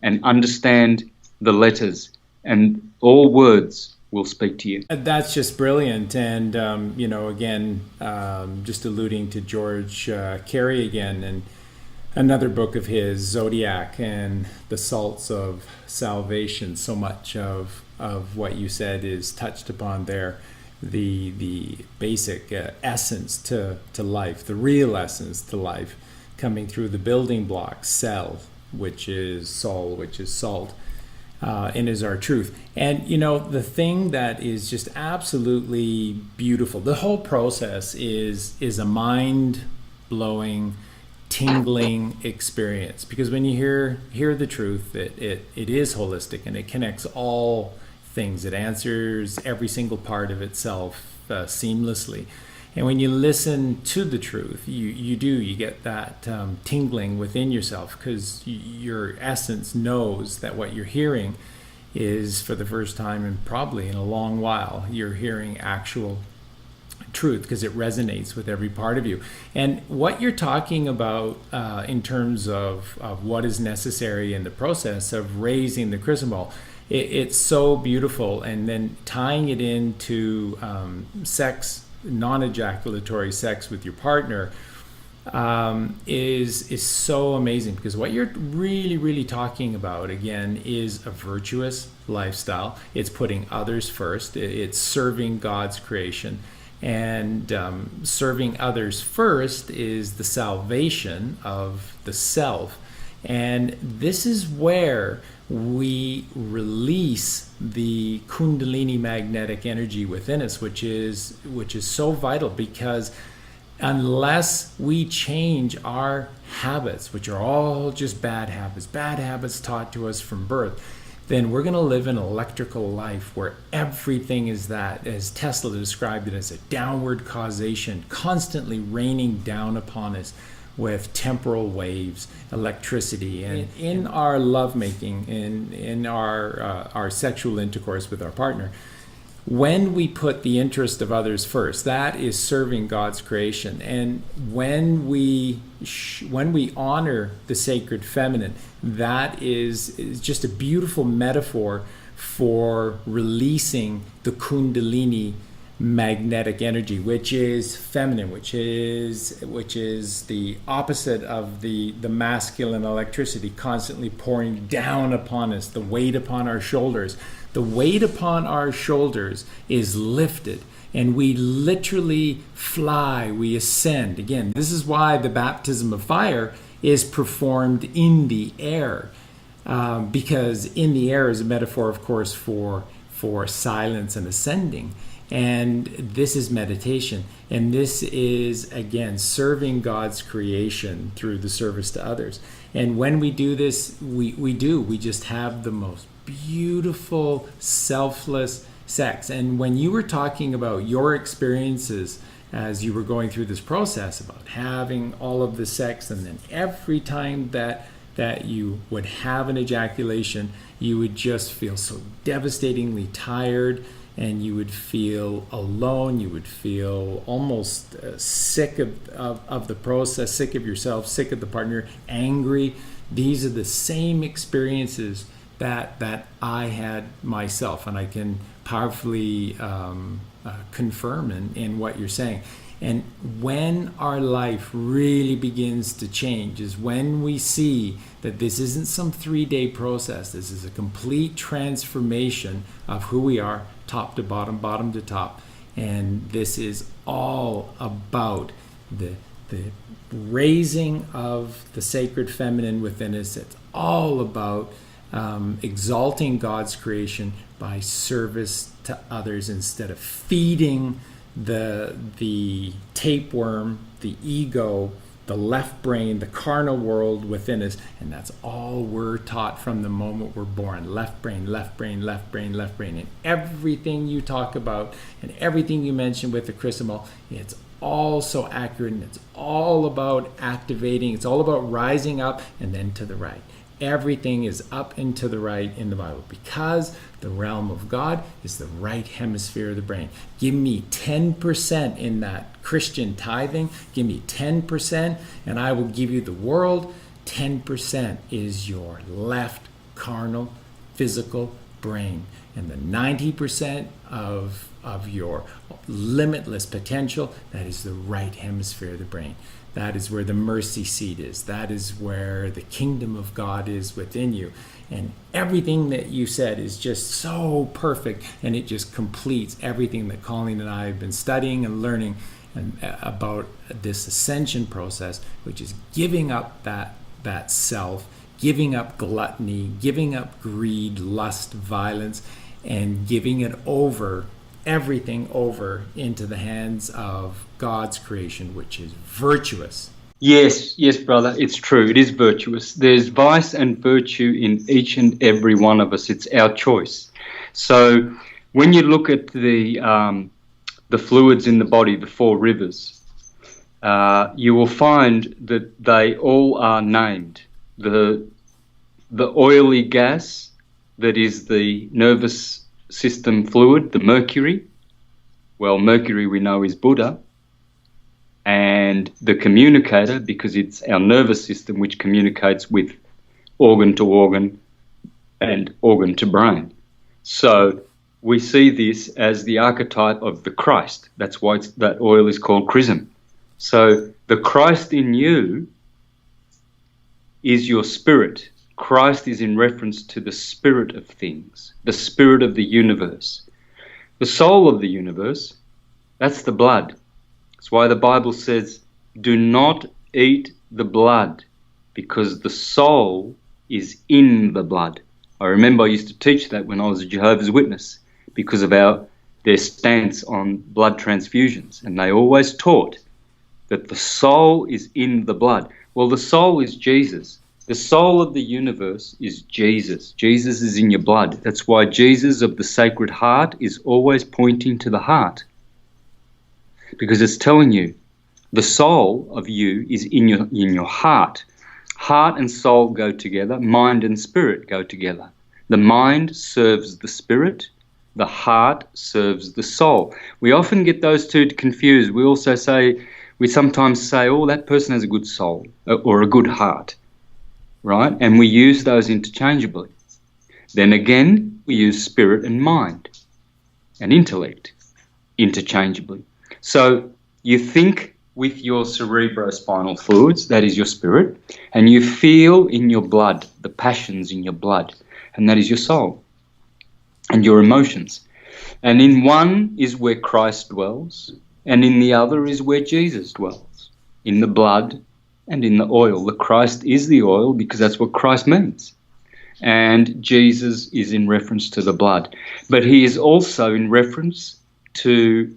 and understand the letters. And all words will speak to you. That's just brilliant. And, again, just alluding to George Carey again, and another book of his, Zodiac and the Salts of Salvation. So much of what you said is touched upon there. The basic essence to life, the real essence to life, coming through the building blocks, cell, which is soul, which is salt, and is our truth. And the thing that is just absolutely beautiful, the whole process is a mind-blowing, tingling experience, because when you hear the truth, it is holistic and it connects all things. It answers every single part of itself seamlessly. And when you listen to the truth, you get that tingling within yourself, because your essence knows that what you're hearing is, for the first time and probably in a long while, you're hearing actual truth, because it resonates with every part of you. And what you're talking about in terms of what is necessary in the process of raising the Chrism, it's so beautiful. And then tying it into sex, non-ejaculatory sex with your partner, is so amazing, because what you're really talking about, again, is a virtuous lifestyle. It's putting others first. It's serving God's creation. And serving others first is the salvation of the self. And this is where we release the Kundalini magnetic energy within us, which is so vital, because unless we change our habits, which are all just bad habits taught to us from birth, then we're going to live an electrical life where everything is that, as Tesla described it, as a downward causation, constantly raining down upon us with temporal waves, electricity. And in our lovemaking, in our sexual intercourse with our partner, when we put the interest of others first, that is serving God's creation. And when we honor the sacred feminine, that is just a beautiful metaphor for releasing the Kundalini magnetic energy, which is feminine, which is the opposite of the masculine electricity, constantly pouring down upon us, the weight upon our shoulders. The weight upon our shoulders is lifted, and we literally fly, we ascend. Again, this is why the baptism of fire is performed in the air, because in the air is a metaphor, of course, for silence and ascending. And this is meditation. And this is, again, serving God's creation through the service to others. And when we do this, we just have the most beautiful, selfless sex. And when you were talking about your experiences as you were going through this process, about having all of the sex, and then every time that you would have an ejaculation, you would just feel so devastatingly tired, and you would feel alone, you would feel almost sick of the process, sick of yourself, sick of the partner, angry. These are the same experiences that I had myself, and I can powerfully confirm in what you're saying. And when our life really begins to change is when we see that this isn't some 3-day process. This is a complete transformation of who we are, top to bottom, bottom to top. And this is all about the raising of the sacred feminine within us. It's all about exalting God's creation by service to others, instead of feeding the tapeworm, the ego, the left brain, the carnal world within us. And that's all we're taught from the moment we're born. Left brain, left brain, left brain, left brain. And everything you talk about and everything you mention with the Chrism, it's all so accurate, and it's all about activating. It's all about rising up and then to the right, Everything is up and to the right in the Bible because the realm of God is the right hemisphere of the brain. Give me 10% in that Christian tithing. Give me 10% and I will give you the world. 10% is your left carnal, physical brain. And the 90% of your limitless potential, that is the right hemisphere of the brain. That is where the mercy seat is. That is where the kingdom of God is within you. And everything that you said is just so perfect, and it just completes everything that Colleen and I have been studying and learning about this ascension process, which is giving up that self, giving up gluttony, giving up greed, lust, violence, and giving it over, everything over into the hands of God's creation, which is virtuous. Yes, brother, it's true. It is virtuous. There's vice and virtue in each and every one of us. It's our choice. So when you look at the fluids in the body, the four rivers, you will find that they all are named. The oily gas, that is the nervous system fluid, the mercury. Well, mercury we know is Buddha. And the communicator, because it's our nervous system which communicates with organ to organ and organ to brain. So we see this as the archetype of the Christ. That's why that oil is called chrism. So the Christ in you is your spirit. Christ is in reference to the spirit of things, the spirit of the universe. The soul of the universe, that's the blood. That's why the Bible says, do not eat the blood, because the soul is in the blood. I remember I used to teach that when I was a Jehovah's Witness because of their stance on blood transfusions. And they always taught that the soul is in the blood. Well, the soul is Jesus. The soul of the universe is Jesus. Jesus is in your blood. That's why Jesus of the Sacred Heart is always pointing to the heart, because it's telling you the soul of you is in your heart. Heart and soul go together. Mind and spirit go together. The mind serves the spirit. The heart serves the soul. We often get those two confused. We sometimes say, oh, that person has a good soul or a good heart, right? And we use those interchangeably. Then again, we use spirit and mind and intellect interchangeably. So you think with your cerebrospinal fluids, that is your spirit, and you feel in your blood, the passions in your blood, and that is your soul and your emotions. And in one is where Christ dwells, and in the other is where Jesus dwells, in the blood and in the oil. The Christ is the oil because that's what Christ means. And Jesus is in reference to the blood. But he is also in reference to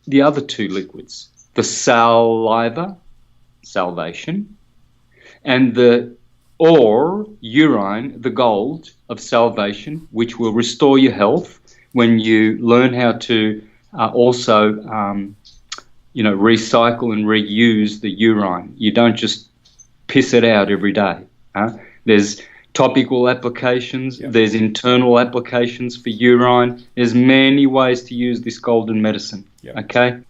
the other two liquids, the saliva, salvation, and the ore, urine, the gold of salvation, which will restore your health when you learn how to also recycle and reuse the urine. You don't just piss it out every day. There's topical applications, There's internal applications for urine. There's many ways to use this golden medicine, okay?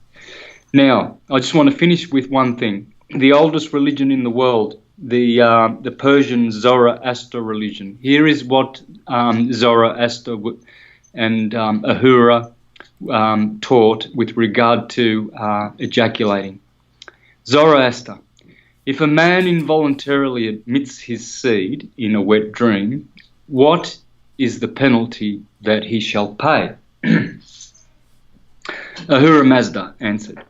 Now, I just want to finish with one thing. The oldest religion in the world, the Persian Zoroaster religion. Here is what Zoroaster and Ahura taught with regard to ejaculating. Zoroaster: if a man involuntarily admits his seed in a wet dream, what is the penalty that he shall pay? Ahura Mazda answered,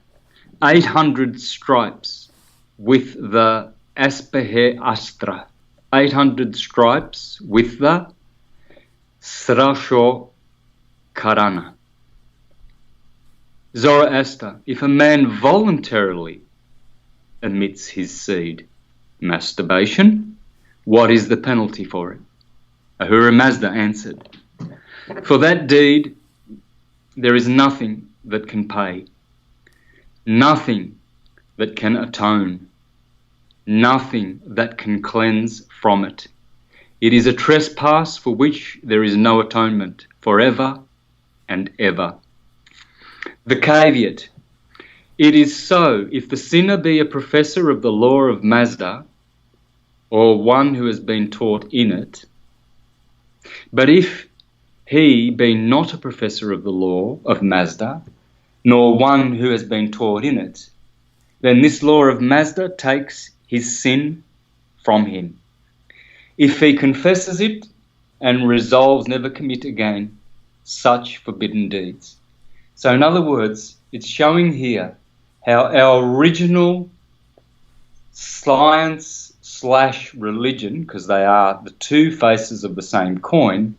800 stripes with the Aspehe Astra, 800 stripes with the Srasho Karana. Zoroaster: if a man voluntarily admits his seed, masturbation, what is the penalty for it? Ahura Mazda answered, for that deed there is nothing that can pay, nothing that can atone, nothing that can cleanse from it. It is a trespass for which there is no atonement, forever and ever. The caveat. It is so, if the sinner be a professor of the law of Mazda, or one who has been taught in it, but if he be not a professor of the law of Mazda, nor one who has been taught in it, then this law of Mazda takes his sin from him. If he confesses it and resolves never commit again such forbidden deeds. So in other words, it's showing here how our original science/religion, because they are the two faces of the same coin,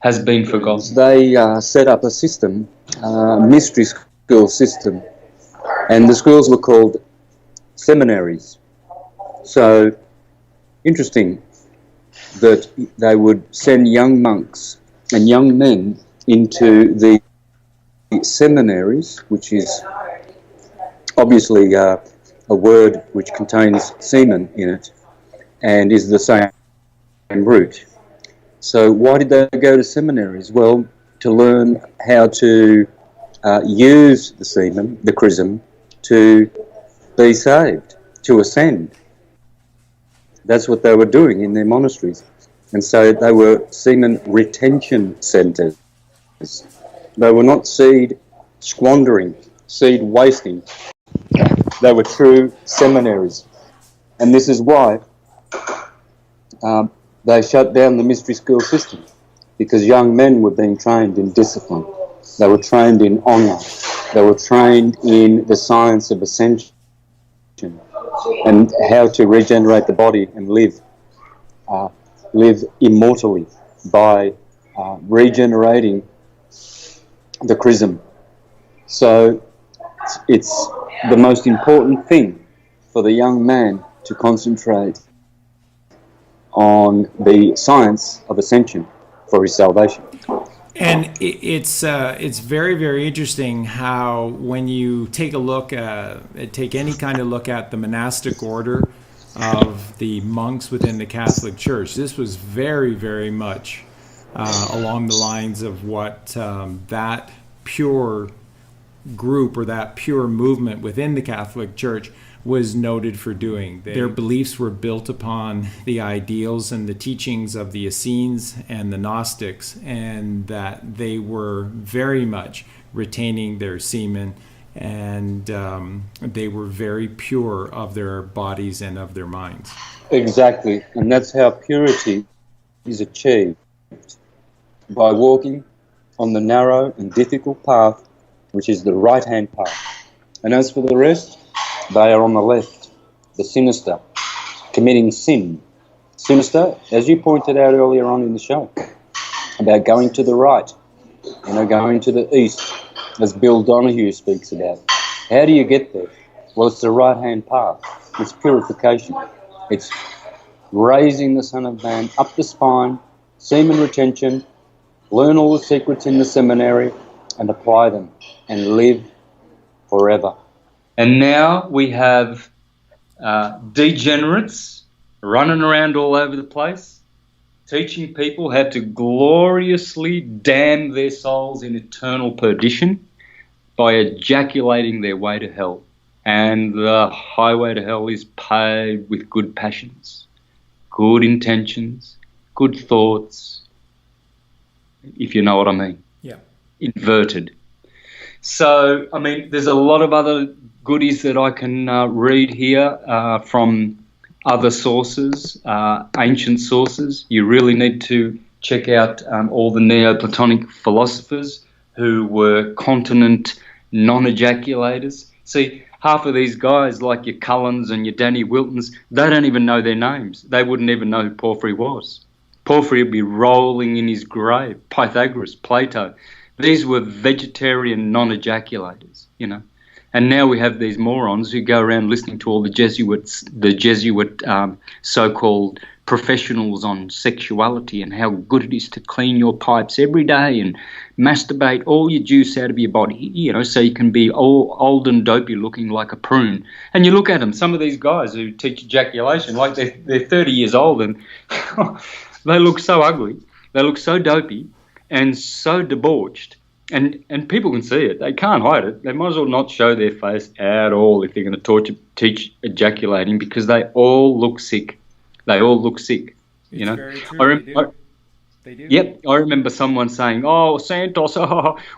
has been forgotten. They set up a system, mystery school system, and the schools were called seminaries. So, interesting that they would send young monks and young men into the seminaries, which is obviously a word which contains semen in it and is the same root. So why did they go to seminaries? Well, to learn how to use the semen, the chrism, to be saved, to ascend. That's what they were doing in their monasteries. And so they were semen retention centres. They were not seed squandering, seed wasting. They were true seminaries. And this is why they shut down the mystery school system, because young men were being trained in discipline. They were trained in honour. They were trained in the science of ascension and how to regenerate the body and live immortally by regenerating the chrism. So it's the most important thing for the young man to concentrate on the science of ascension for his salvation. And it's very, very interesting how when you take a look take any kind of look at the monastic order of the monks within the Catholic Church, this was very, very much along the lines of what that pure group or that pure movement within the Catholic Church was noted for doing. Their beliefs were built upon the ideals and the teachings of the Essenes and the Gnostics, and that they were very much retaining their semen, and they were very pure of their bodies and of their minds. Exactly, and that's how purity is achieved, by walking on the narrow and difficult path, which is the right-hand path. And as for the rest, they are on the left, the sinister, committing sin. Sinister, as you pointed out earlier on in the show, about going to the right, going to the east, as Bill Donahue speaks about. How do you get there? Well, it's the right-hand path. It's purification. It's raising the Son of Man up the spine, semen retention, learn all the secrets in the seminary, and apply them, and live forever. And now we have degenerates running around all over the place, teaching people how to gloriously damn their souls in eternal perdition by ejaculating their way to hell. And the highway to hell is paved with good passions, good intentions, good thoughts, if you know what I mean. Yeah. Inverted. So, I mean, there's a lot of other goodies that I can read here from other sources, ancient sources. You really need to check out all the Neoplatonic philosophers who were continent non-ejaculators. See, half of these guys, like your Cullens and your Danny Wiltons, they don't even know their names. They wouldn't even know who Porphyry was. Porphyry would be rolling in his grave. Pythagoras, Plato. These were vegetarian non-ejaculators, And now we have these morons who go around listening to all the Jesuit so-called professionals on sexuality and how good it is to clean your pipes every day and masturbate all your juice out of your body, so you can be all old and dopey looking like a prune. And you look at them, some of these guys who teach ejaculation, like they're 30 years old and They look so ugly. They look so dopey and so debauched. And people can see it. They can't hide it. They might as well not show their face at all if they're going to teach ejaculating, because they all look sick. They all look sick. It's you know. very true. They do. Yep. I remember someone saying, "Oh, Santos,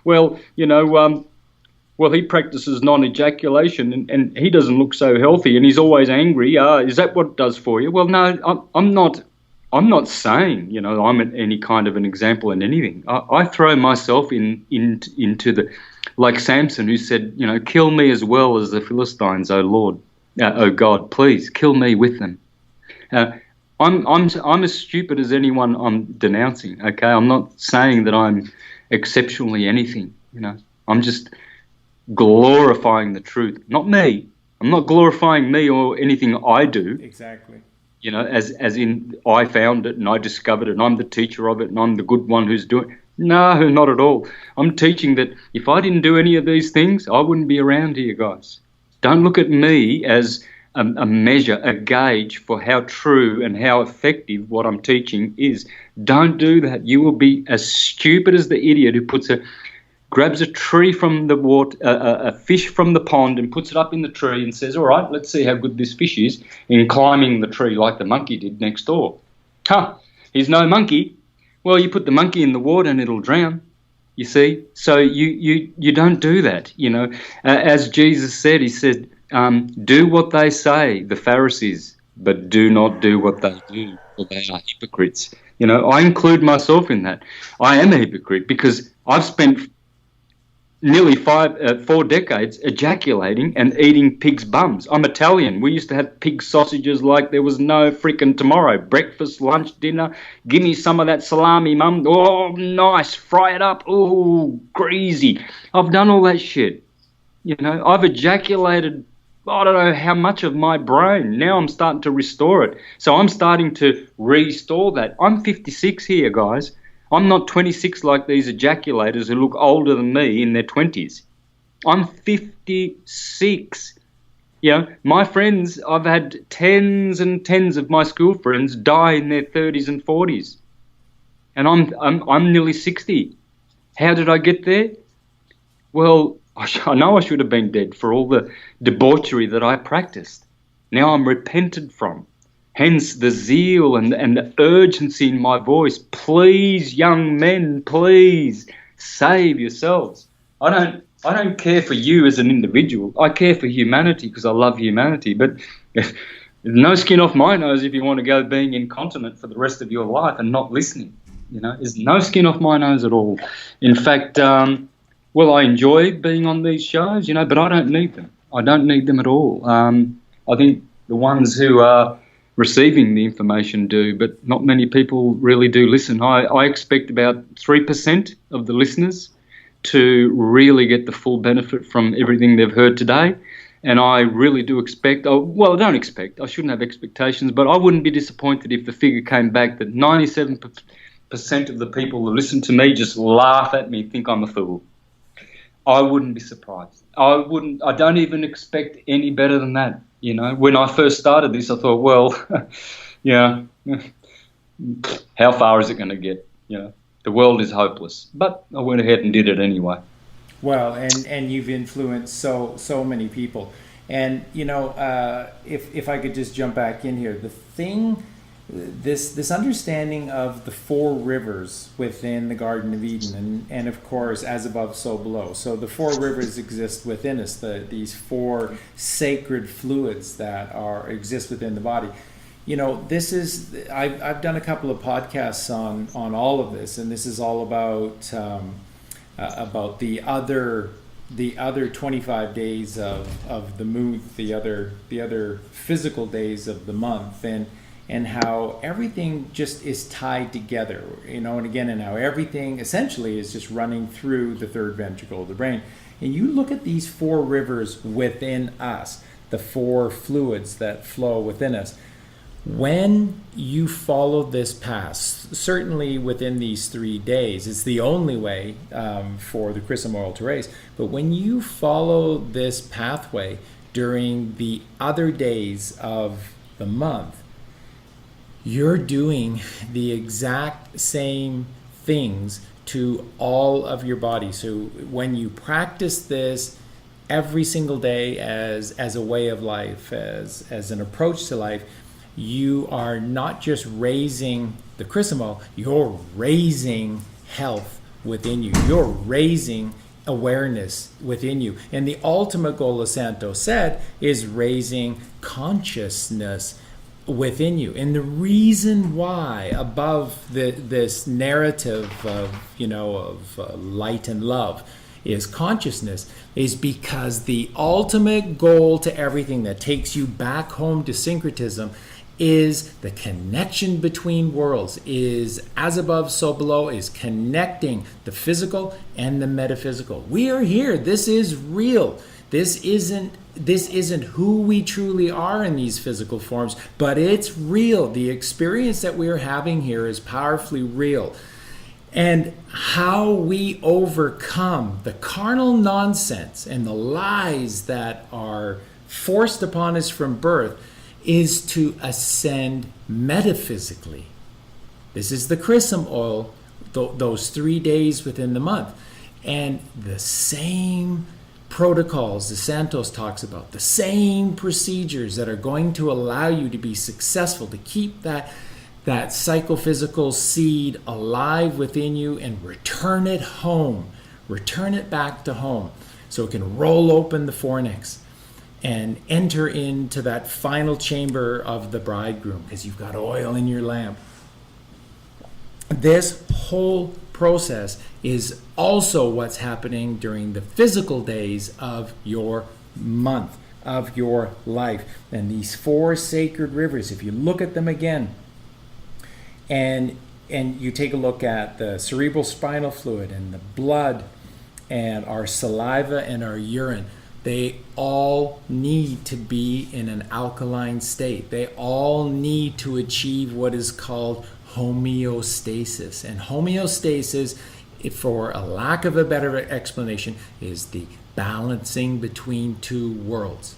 well, well, he practices non-ejaculation and he doesn't look so healthy and he's always angry. Is that what it does for you?" Well, no, I'm not saying, I'm any kind of an example in anything. I throw myself into the, like Samson, who said, "Kill me as well as the Philistines, O Lord, O God, please kill me with them." I'm as stupid as anyone I'm denouncing. Okay, I'm not saying that I'm exceptionally anything. I'm just glorifying the truth, not me. I'm not glorifying me or anything I do. Exactly. As in I found it and I discovered it and I'm the teacher of it and I'm the good one who's doing it. No, not at all. I'm teaching that if I didn't do any of these things, I wouldn't be around here, guys. Don't look at me as a measure, a gauge for how true and how effective what I'm teaching is. Don't do that. You will be as stupid as the idiot who grabs a tree from the water, a fish from the pond, and puts it up in the tree and says, "All right, let's see how good this fish is," in climbing the tree like the monkey did next door. He's no monkey. Well, you put the monkey in the water and it'll drown, you see. So you don't do that, As Jesus said, he said, "Do what they say, the Pharisees, but do not do what they do, for they are hypocrites." I include myself in that. I am a hypocrite because I've spent nearly 4 decades ejaculating and eating pig's bums. I'm Italian. We used to have pig sausages like there was no freaking tomorrow. Breakfast, lunch, dinner. Give me some of that salami, mum. Oh, nice. Fry it up. Oh, greasy. I've done all that shit. I've ejaculated, I don't know how much of my brain. Now I'm starting to restore it. So I'm starting to restore that. I'm 56 here, guys. I'm not 26 like these ejaculators who look older than me in their 20s. I'm 56. My friends, I've had tens and tens of my school friends die in their 30s and 40s. And I'm nearly 60. How did I get there? Well, I know I should have been dead for all the debauchery that I practiced. Now I'm repented from. Hence the zeal and the urgency in my voice. Please, young men, please save yourselves. I don't care for you as an individual. I care for humanity because I love humanity. But there's no skin off my nose if you want to go being incontinent for the rest of your life and not listening. There's no skin off my nose at all. In fact, I enjoy being on these shows, but I don't need them. I don't need them at all. I think the ones who are receiving the information do, but not many people really do listen. I expect about 3% of the listeners to really get the full benefit from everything they've heard today. And I really do expect, I don't expect, I shouldn't have expectations, but I wouldn't be disappointed if the figure came back that 97% of the people who listen to me just laugh at me, think I'm a fool. I wouldn't be surprised. I don't even expect any better than that. When I first started this, I thought, well, how far is it going to get? The world is hopeless. But I went ahead and did it anyway. Well, and you've influenced so many people. And, if I could just jump back in here, the thing, this understanding of the 4 rivers within the Garden of Eden, and of course, as above, so below. So the 4 rivers exist within us, these 4 sacred fluids that exist within the body. This is, I've done a couple of podcasts on all of this, and this is all about the other 25 days of the moon, the other physical days of the month, and how everything just is tied together, and how everything essentially is just running through the 3rd ventricle of the brain. And you look at these 4 rivers within us, the 4 fluids that flow within us. When you follow this path, certainly within these 3 days, it's the only way for the Chrism oil to raise, but when you follow this pathway during the other days of the month, you're doing the exact same things to all of your body. So when you practice this every single day as a way of life, as an approach to life, you are not just raising the Chrism oil, you're raising health within you. You're raising awareness within you. And the ultimate goal, as Santos said, is raising consciousness within you. And the reason why, above this narrative of light and love, is consciousness, is because the ultimate goal to everything that takes you back home to syncretism is the connection between worlds, is as above so below, is connecting the physical and the metaphysical. We are here. This is real. This isn't who we truly are in these physical forms, but it's real. The experience that we are having here is powerfully real. And how we overcome the carnal nonsense and the lies that are forced upon us from birth is to ascend metaphysically. This is the Chrism oil, those 3 days within the month. And the same protocols the Santos talks about, the same procedures that are going to allow you to be successful, to keep that psychophysical seed alive within you and return it home, return it back to home, so it can roll open the fornix and enter into that final chamber of the bridegroom, because you've got oil in your lamp. This whole process is also what's happening during the physical days of your month, of your life. And these 4 sacred rivers, if you look at them again, and you take a look at the cerebral spinal fluid and the blood and our saliva and our urine, they all need to be in an alkaline state. They all need to achieve what is called homeostasis. And homeostasis, for a lack of a better explanation, is the balancing between 2 worlds.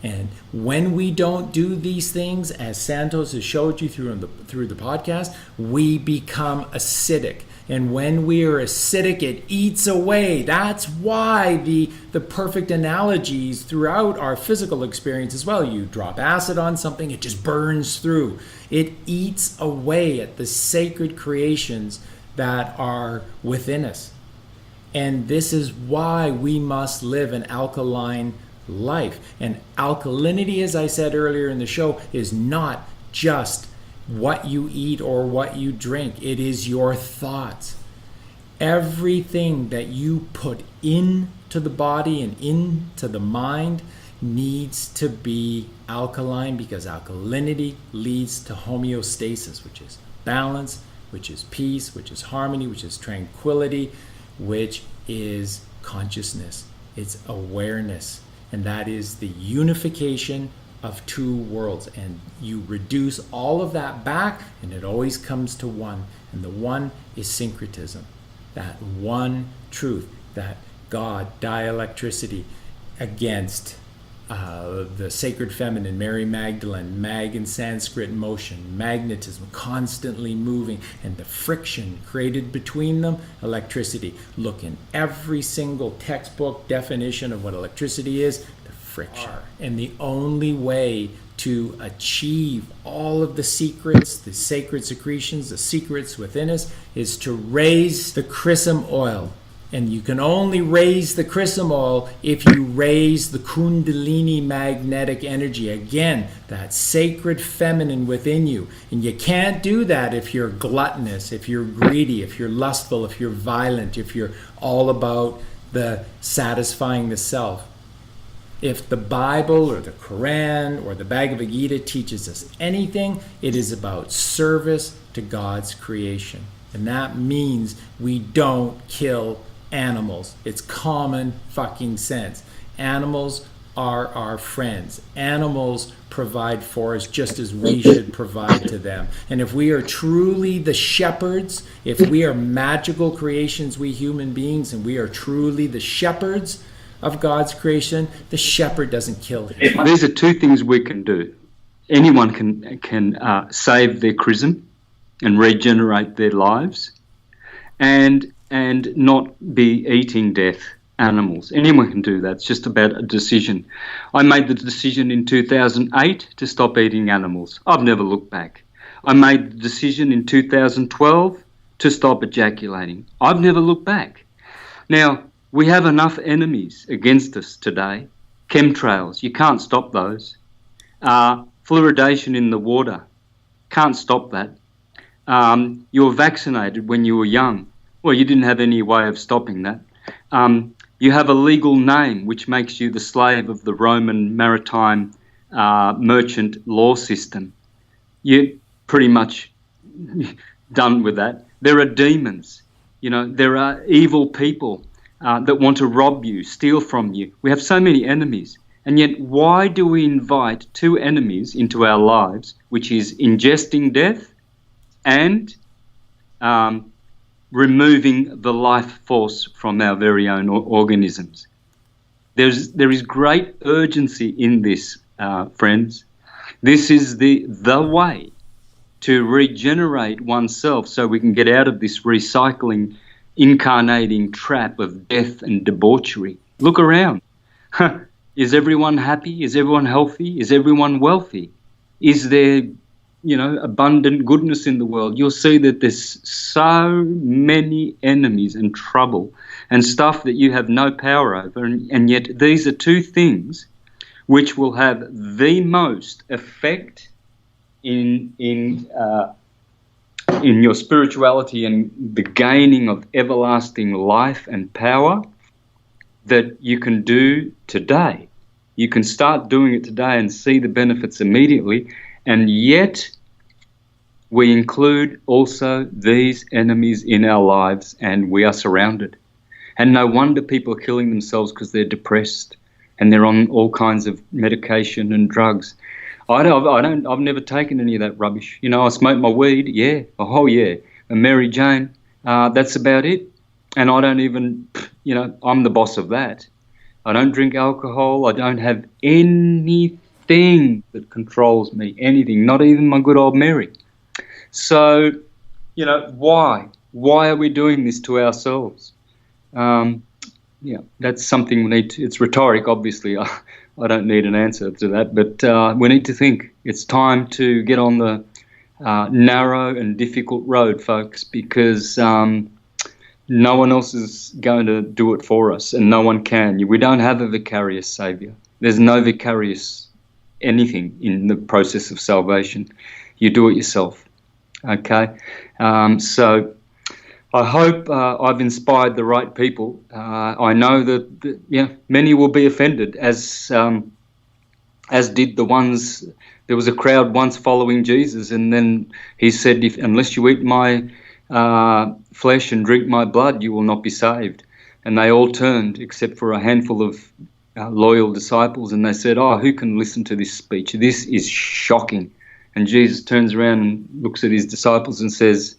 And when we don't do these things, as Santos has showed you through the podcast, we become acidic. And when we are acidic, it eats away. That's why the perfect analogies throughout our physical experience as well. You drop acid on something, it just burns through. It eats away at the sacred creations that are within us. And this is why we must live an alkaline life. And alkalinity, as I said earlier in the show, is not just what you eat or what you drink. It is your thoughts. Everything that you put into the body and into the mind needs to be alkaline, because alkalinity leads to homeostasis, which is balance, which is peace, which is harmony, which is tranquility, which is consciousness. It's awareness. And that is the unification of 2 worlds. And you reduce all of that back, and it always comes to one. And the one is syncretism. That one truth, that God, dielectricity, against the sacred feminine, Mary Magdalene, mag in Sanskrit, motion, magnetism, constantly moving, and the friction created between them, electricity. Look in every single textbook definition of what electricity is, the friction. And the only way to achieve all of the secrets, the sacred secretions, the secrets within us, is to raise the Chrism oil. And you can only raise the Chrism oil if you raise the Kundalini magnetic energy. Again, that sacred feminine within you. And you can't do that if you're gluttonous, if you're greedy, if you're lustful, if you're violent, if you're all about the satisfying the self. If the Bible or the Quran or the Bhagavad Gita teaches us anything, it is about service to God's creation. And that means we don't kill animals. It's common fucking sense. Animals are our friends. Animals provide for us just as we should provide to them. And if we are truly the shepherds, if we are magical creations, we human beings, and we are truly the shepherds of God's creation, the shepherd doesn't kill him. These are 2 things we can do. anyone can save their chrism and regenerate their lives, and not be eating death animals. Anyone can do that. It's just about a decision. I made the decision in 2008 to stop eating animals. I've never looked back. I made the decision in 2012 to stop ejaculating. I've never looked back. Now, we have enough enemies against us today. Chemtrails, you can't stop those. Fluoridation in the water, can't stop that. You were vaccinated when you were young. Well, you didn't have any way of stopping that. You have a legal name which makes you the slave of the Roman maritime merchant law system. You're pretty much done with that. There are demons. There are evil people that want to rob you, steal from you. We have so many enemies. And yet, why do we invite two enemies into our lives, which is ingesting death and removing the life force from our very own organisms? There is great urgency in this, friends. This is the way to regenerate oneself so we can get out of this recycling, incarnating trap of death and debauchery. Look around. Is everyone happy? Is everyone healthy? Is everyone wealthy? Is there abundant goodness in the world? You'll see that there's so many enemies and trouble and stuff that you have no power over, and yet these are two things which will have the most effect in your spirituality and the gaining of everlasting life and power that you can do today. You can start doing it today and see the benefits immediately. And yet, we include also these enemies in our lives, and we are surrounded. And no wonder people are killing themselves because they're depressed and they're on all kinds of medication and drugs. I've never taken any of that rubbish. I smoke my weed, yeah, and Mary Jane, that's about it. And I don't even, I'm the boss of that. I don't drink alcohol. I don't have anything that controls me, anything, not even my good old Mary. So, why? Why are we doing this to ourselves? That's something we need to, it's rhetoric, obviously. I don't need an answer to that, but we need to think. It's time to get on the narrow and difficult road, folks, because no one else is going to do it for us, and no one can. We don't have a vicarious saviour. There's no vicarious anything in the process of salvation. You do it yourself, okay? So I hope I've inspired the right people. I know that many will be offended, as did the ones. There was a crowd once following Jesus, and then he said, unless you eat my flesh and drink my blood, you will not be saved. And they all turned, except for a handful of loyal disciples, and they said, who can listen to this speech? This is shocking. And Jesus turns around and looks at his disciples and says,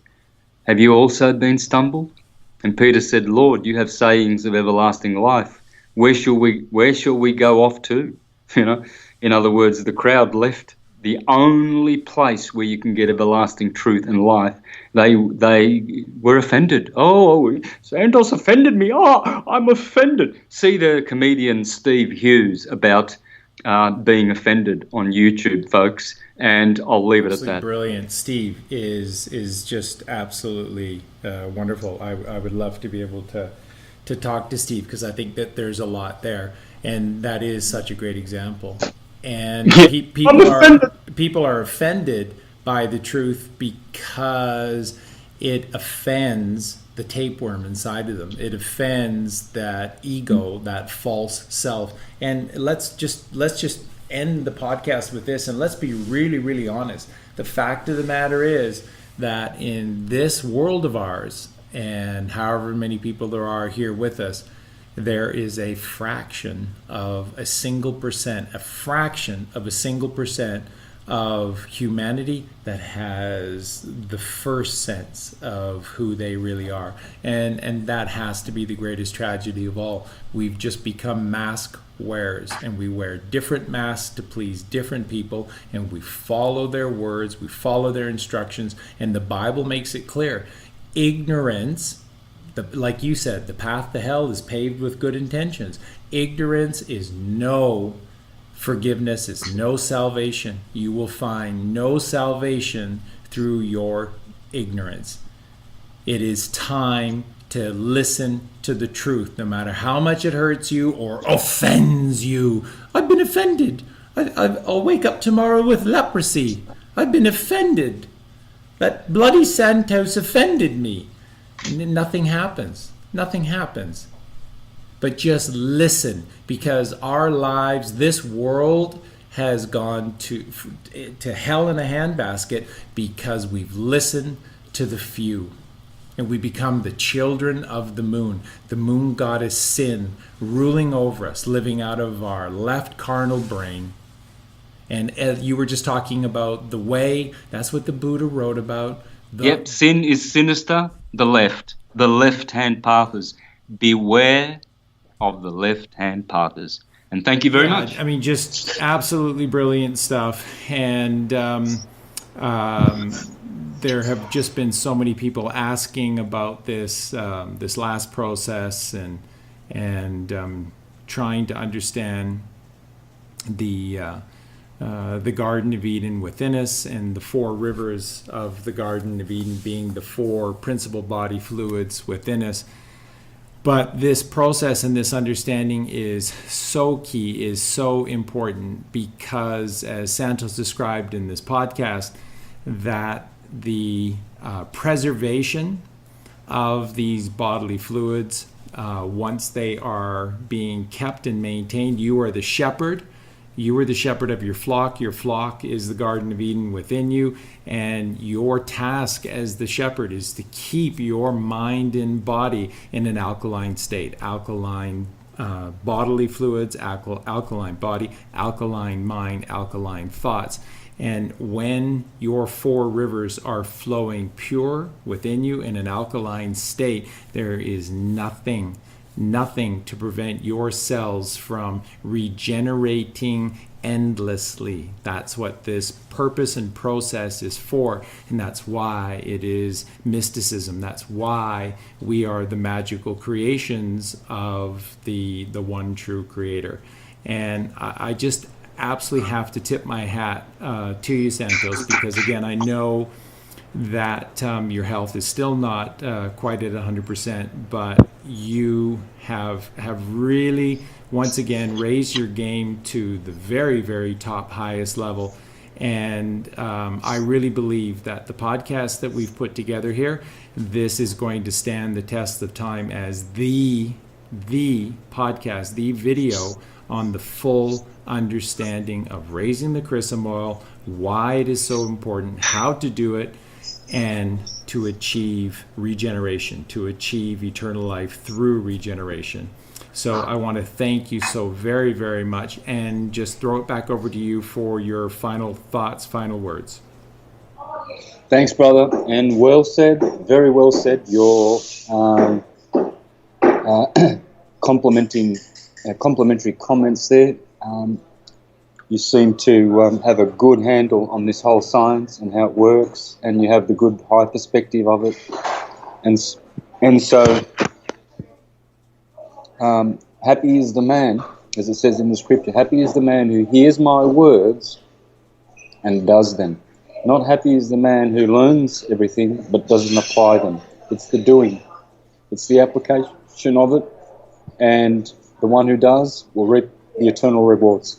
have you also been stumbled? And Peter said, Lord, you have sayings of everlasting life. Where shall we go off to? In other words, the crowd left the only place where you can get everlasting truth and life. They were offended. Santos offended me. I'm offended. See the comedian Steve Hughes about being offended on YouTube, folks. And I'll leave it at that. Brilliant. Steve is just absolutely wonderful. I would love to be able to talk to Steve, because I think that there's a lot there, and that is such a great example. And people are offended by the truth because it offends the tapeworm inside of them. It offends that ego, that false self. And let's just end the podcast with this, and let's be really, really honest. The fact of the matter is that in this world of ours, and however many people there are here with us, there is a fraction of a single percent of humanity that has the first sense of who they really are. And that has to be the greatest tragedy of all. We've just become mask wearers, and we wear different masks to please different people, and we follow their words, we follow their instructions, and the Bible makes it clear. Ignorance, like you said, the path to hell is paved with good intentions. Ignorance is no forgiveness, is no salvation. You will find no salvation through your ignorance. It is time to listen to the truth, no matter how much it hurts you or offends you. I've been offended. I'll wake up tomorrow with leprosy. I've been offended. That bloody Santos offended me. And nothing happens. Nothing happens. But just listen, because our lives, this world has gone to hell in a handbasket because we've listened to the few. And we become the children of the moon goddess sin, ruling over us, living out of our left carnal brain. And you were just talking about the way, that's what the Buddha wrote about. Yep, sin is sinister, the left-hand pathers. Beware of the left-hand pathers. And thank you very much. I mean, just absolutely brilliant stuff. And there have just been so many people asking about this this last process and trying to understand the Garden of Eden within us, and the 4 rivers of the Garden of Eden being the 4 principal body fluids within us. But this process and this understanding is so key, is so important, because as Santos described in this podcast, that the preservation of these bodily fluids, once they are being kept and maintained, you are the shepherd. You are the shepherd of your flock. Your flock is the Garden of Eden within you. And your task as the shepherd is to keep your mind and body in an alkaline state. Alkaline bodily fluids, alkaline body, alkaline mind, alkaline thoughts. And when your 4 rivers are flowing pure within you in an alkaline state, there is nothing to prevent your cells from regenerating endlessly. That's what this purpose and process is for, and that's why it is mysticism. That's why we are the magical creations of the one true creator. And I just absolutely have to tip my hat to you, Santos, because again, I know that your health is still not quite at 100%, but you have really once again raised your game to the very, very top, highest level. And I really believe that the podcast that we've put together here, this is going to stand the test of time as the podcast, the video on the full understanding of raising the Chrism oil, why it is so important, how to do it, and to achieve regeneration, to achieve eternal life through regeneration. So I want to thank you so very, very much, and just throw it back over to you for your final thoughts, final words. Thanks, brother, and well said, very well said. Your complimentary comments there. You seem to have a good handle on this whole science and how it works, and you have the good high perspective of it. And so, happy is the man, as it says in the scripture, happy is the man who hears my words and does them. Not happy is the man who learns everything but doesn't apply them. It's the doing. It's the application of it, and the one who does will reap the eternal rewards.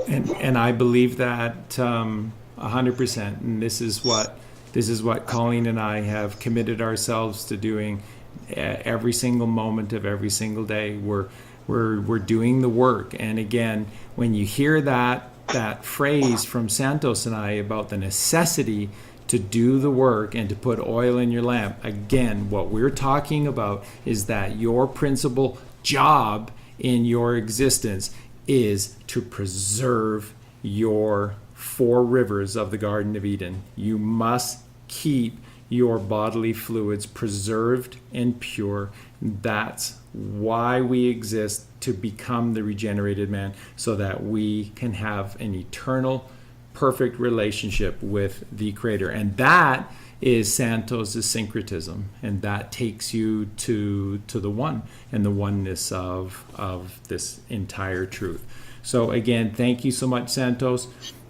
And I believe that 100%. And this is what Colleen and I have committed ourselves to doing every single moment of every single day. We're doing the work. And again, when you hear that phrase from Santos and I about the necessity to do the work and to put oil in your lamp, again, what we're talking about is that your principal job in your existence is to preserve your 4 rivers of the Garden of Eden. You must keep your bodily fluids preserved and pure. That's why we exist, to become the regenerated man, so that we can have an eternal, perfect relationship with the Creator. And that is Santos' syncretism, and that takes you to the one and the oneness of this entire truth. So again, thank you so much, Santos.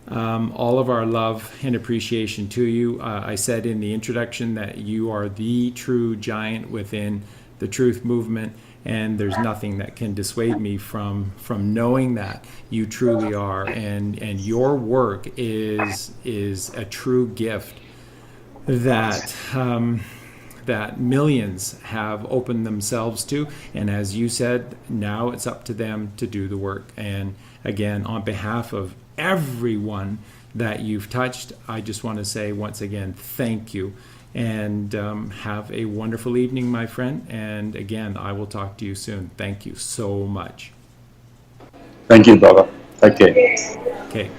All of our love and appreciation to you. I said in the introduction that you are the true giant within the truth movement, and there's nothing that can dissuade me from knowing that you truly are, and your work is a true gift that that millions have opened themselves to. And as you said, now it's up to them to do the work. And again, on behalf of everyone that you've touched, I just want to say once again, thank you. And have a wonderful evening, my friend. And again, I will talk to you soon. Thank you so much. Thank you, brother. Take care. Okay.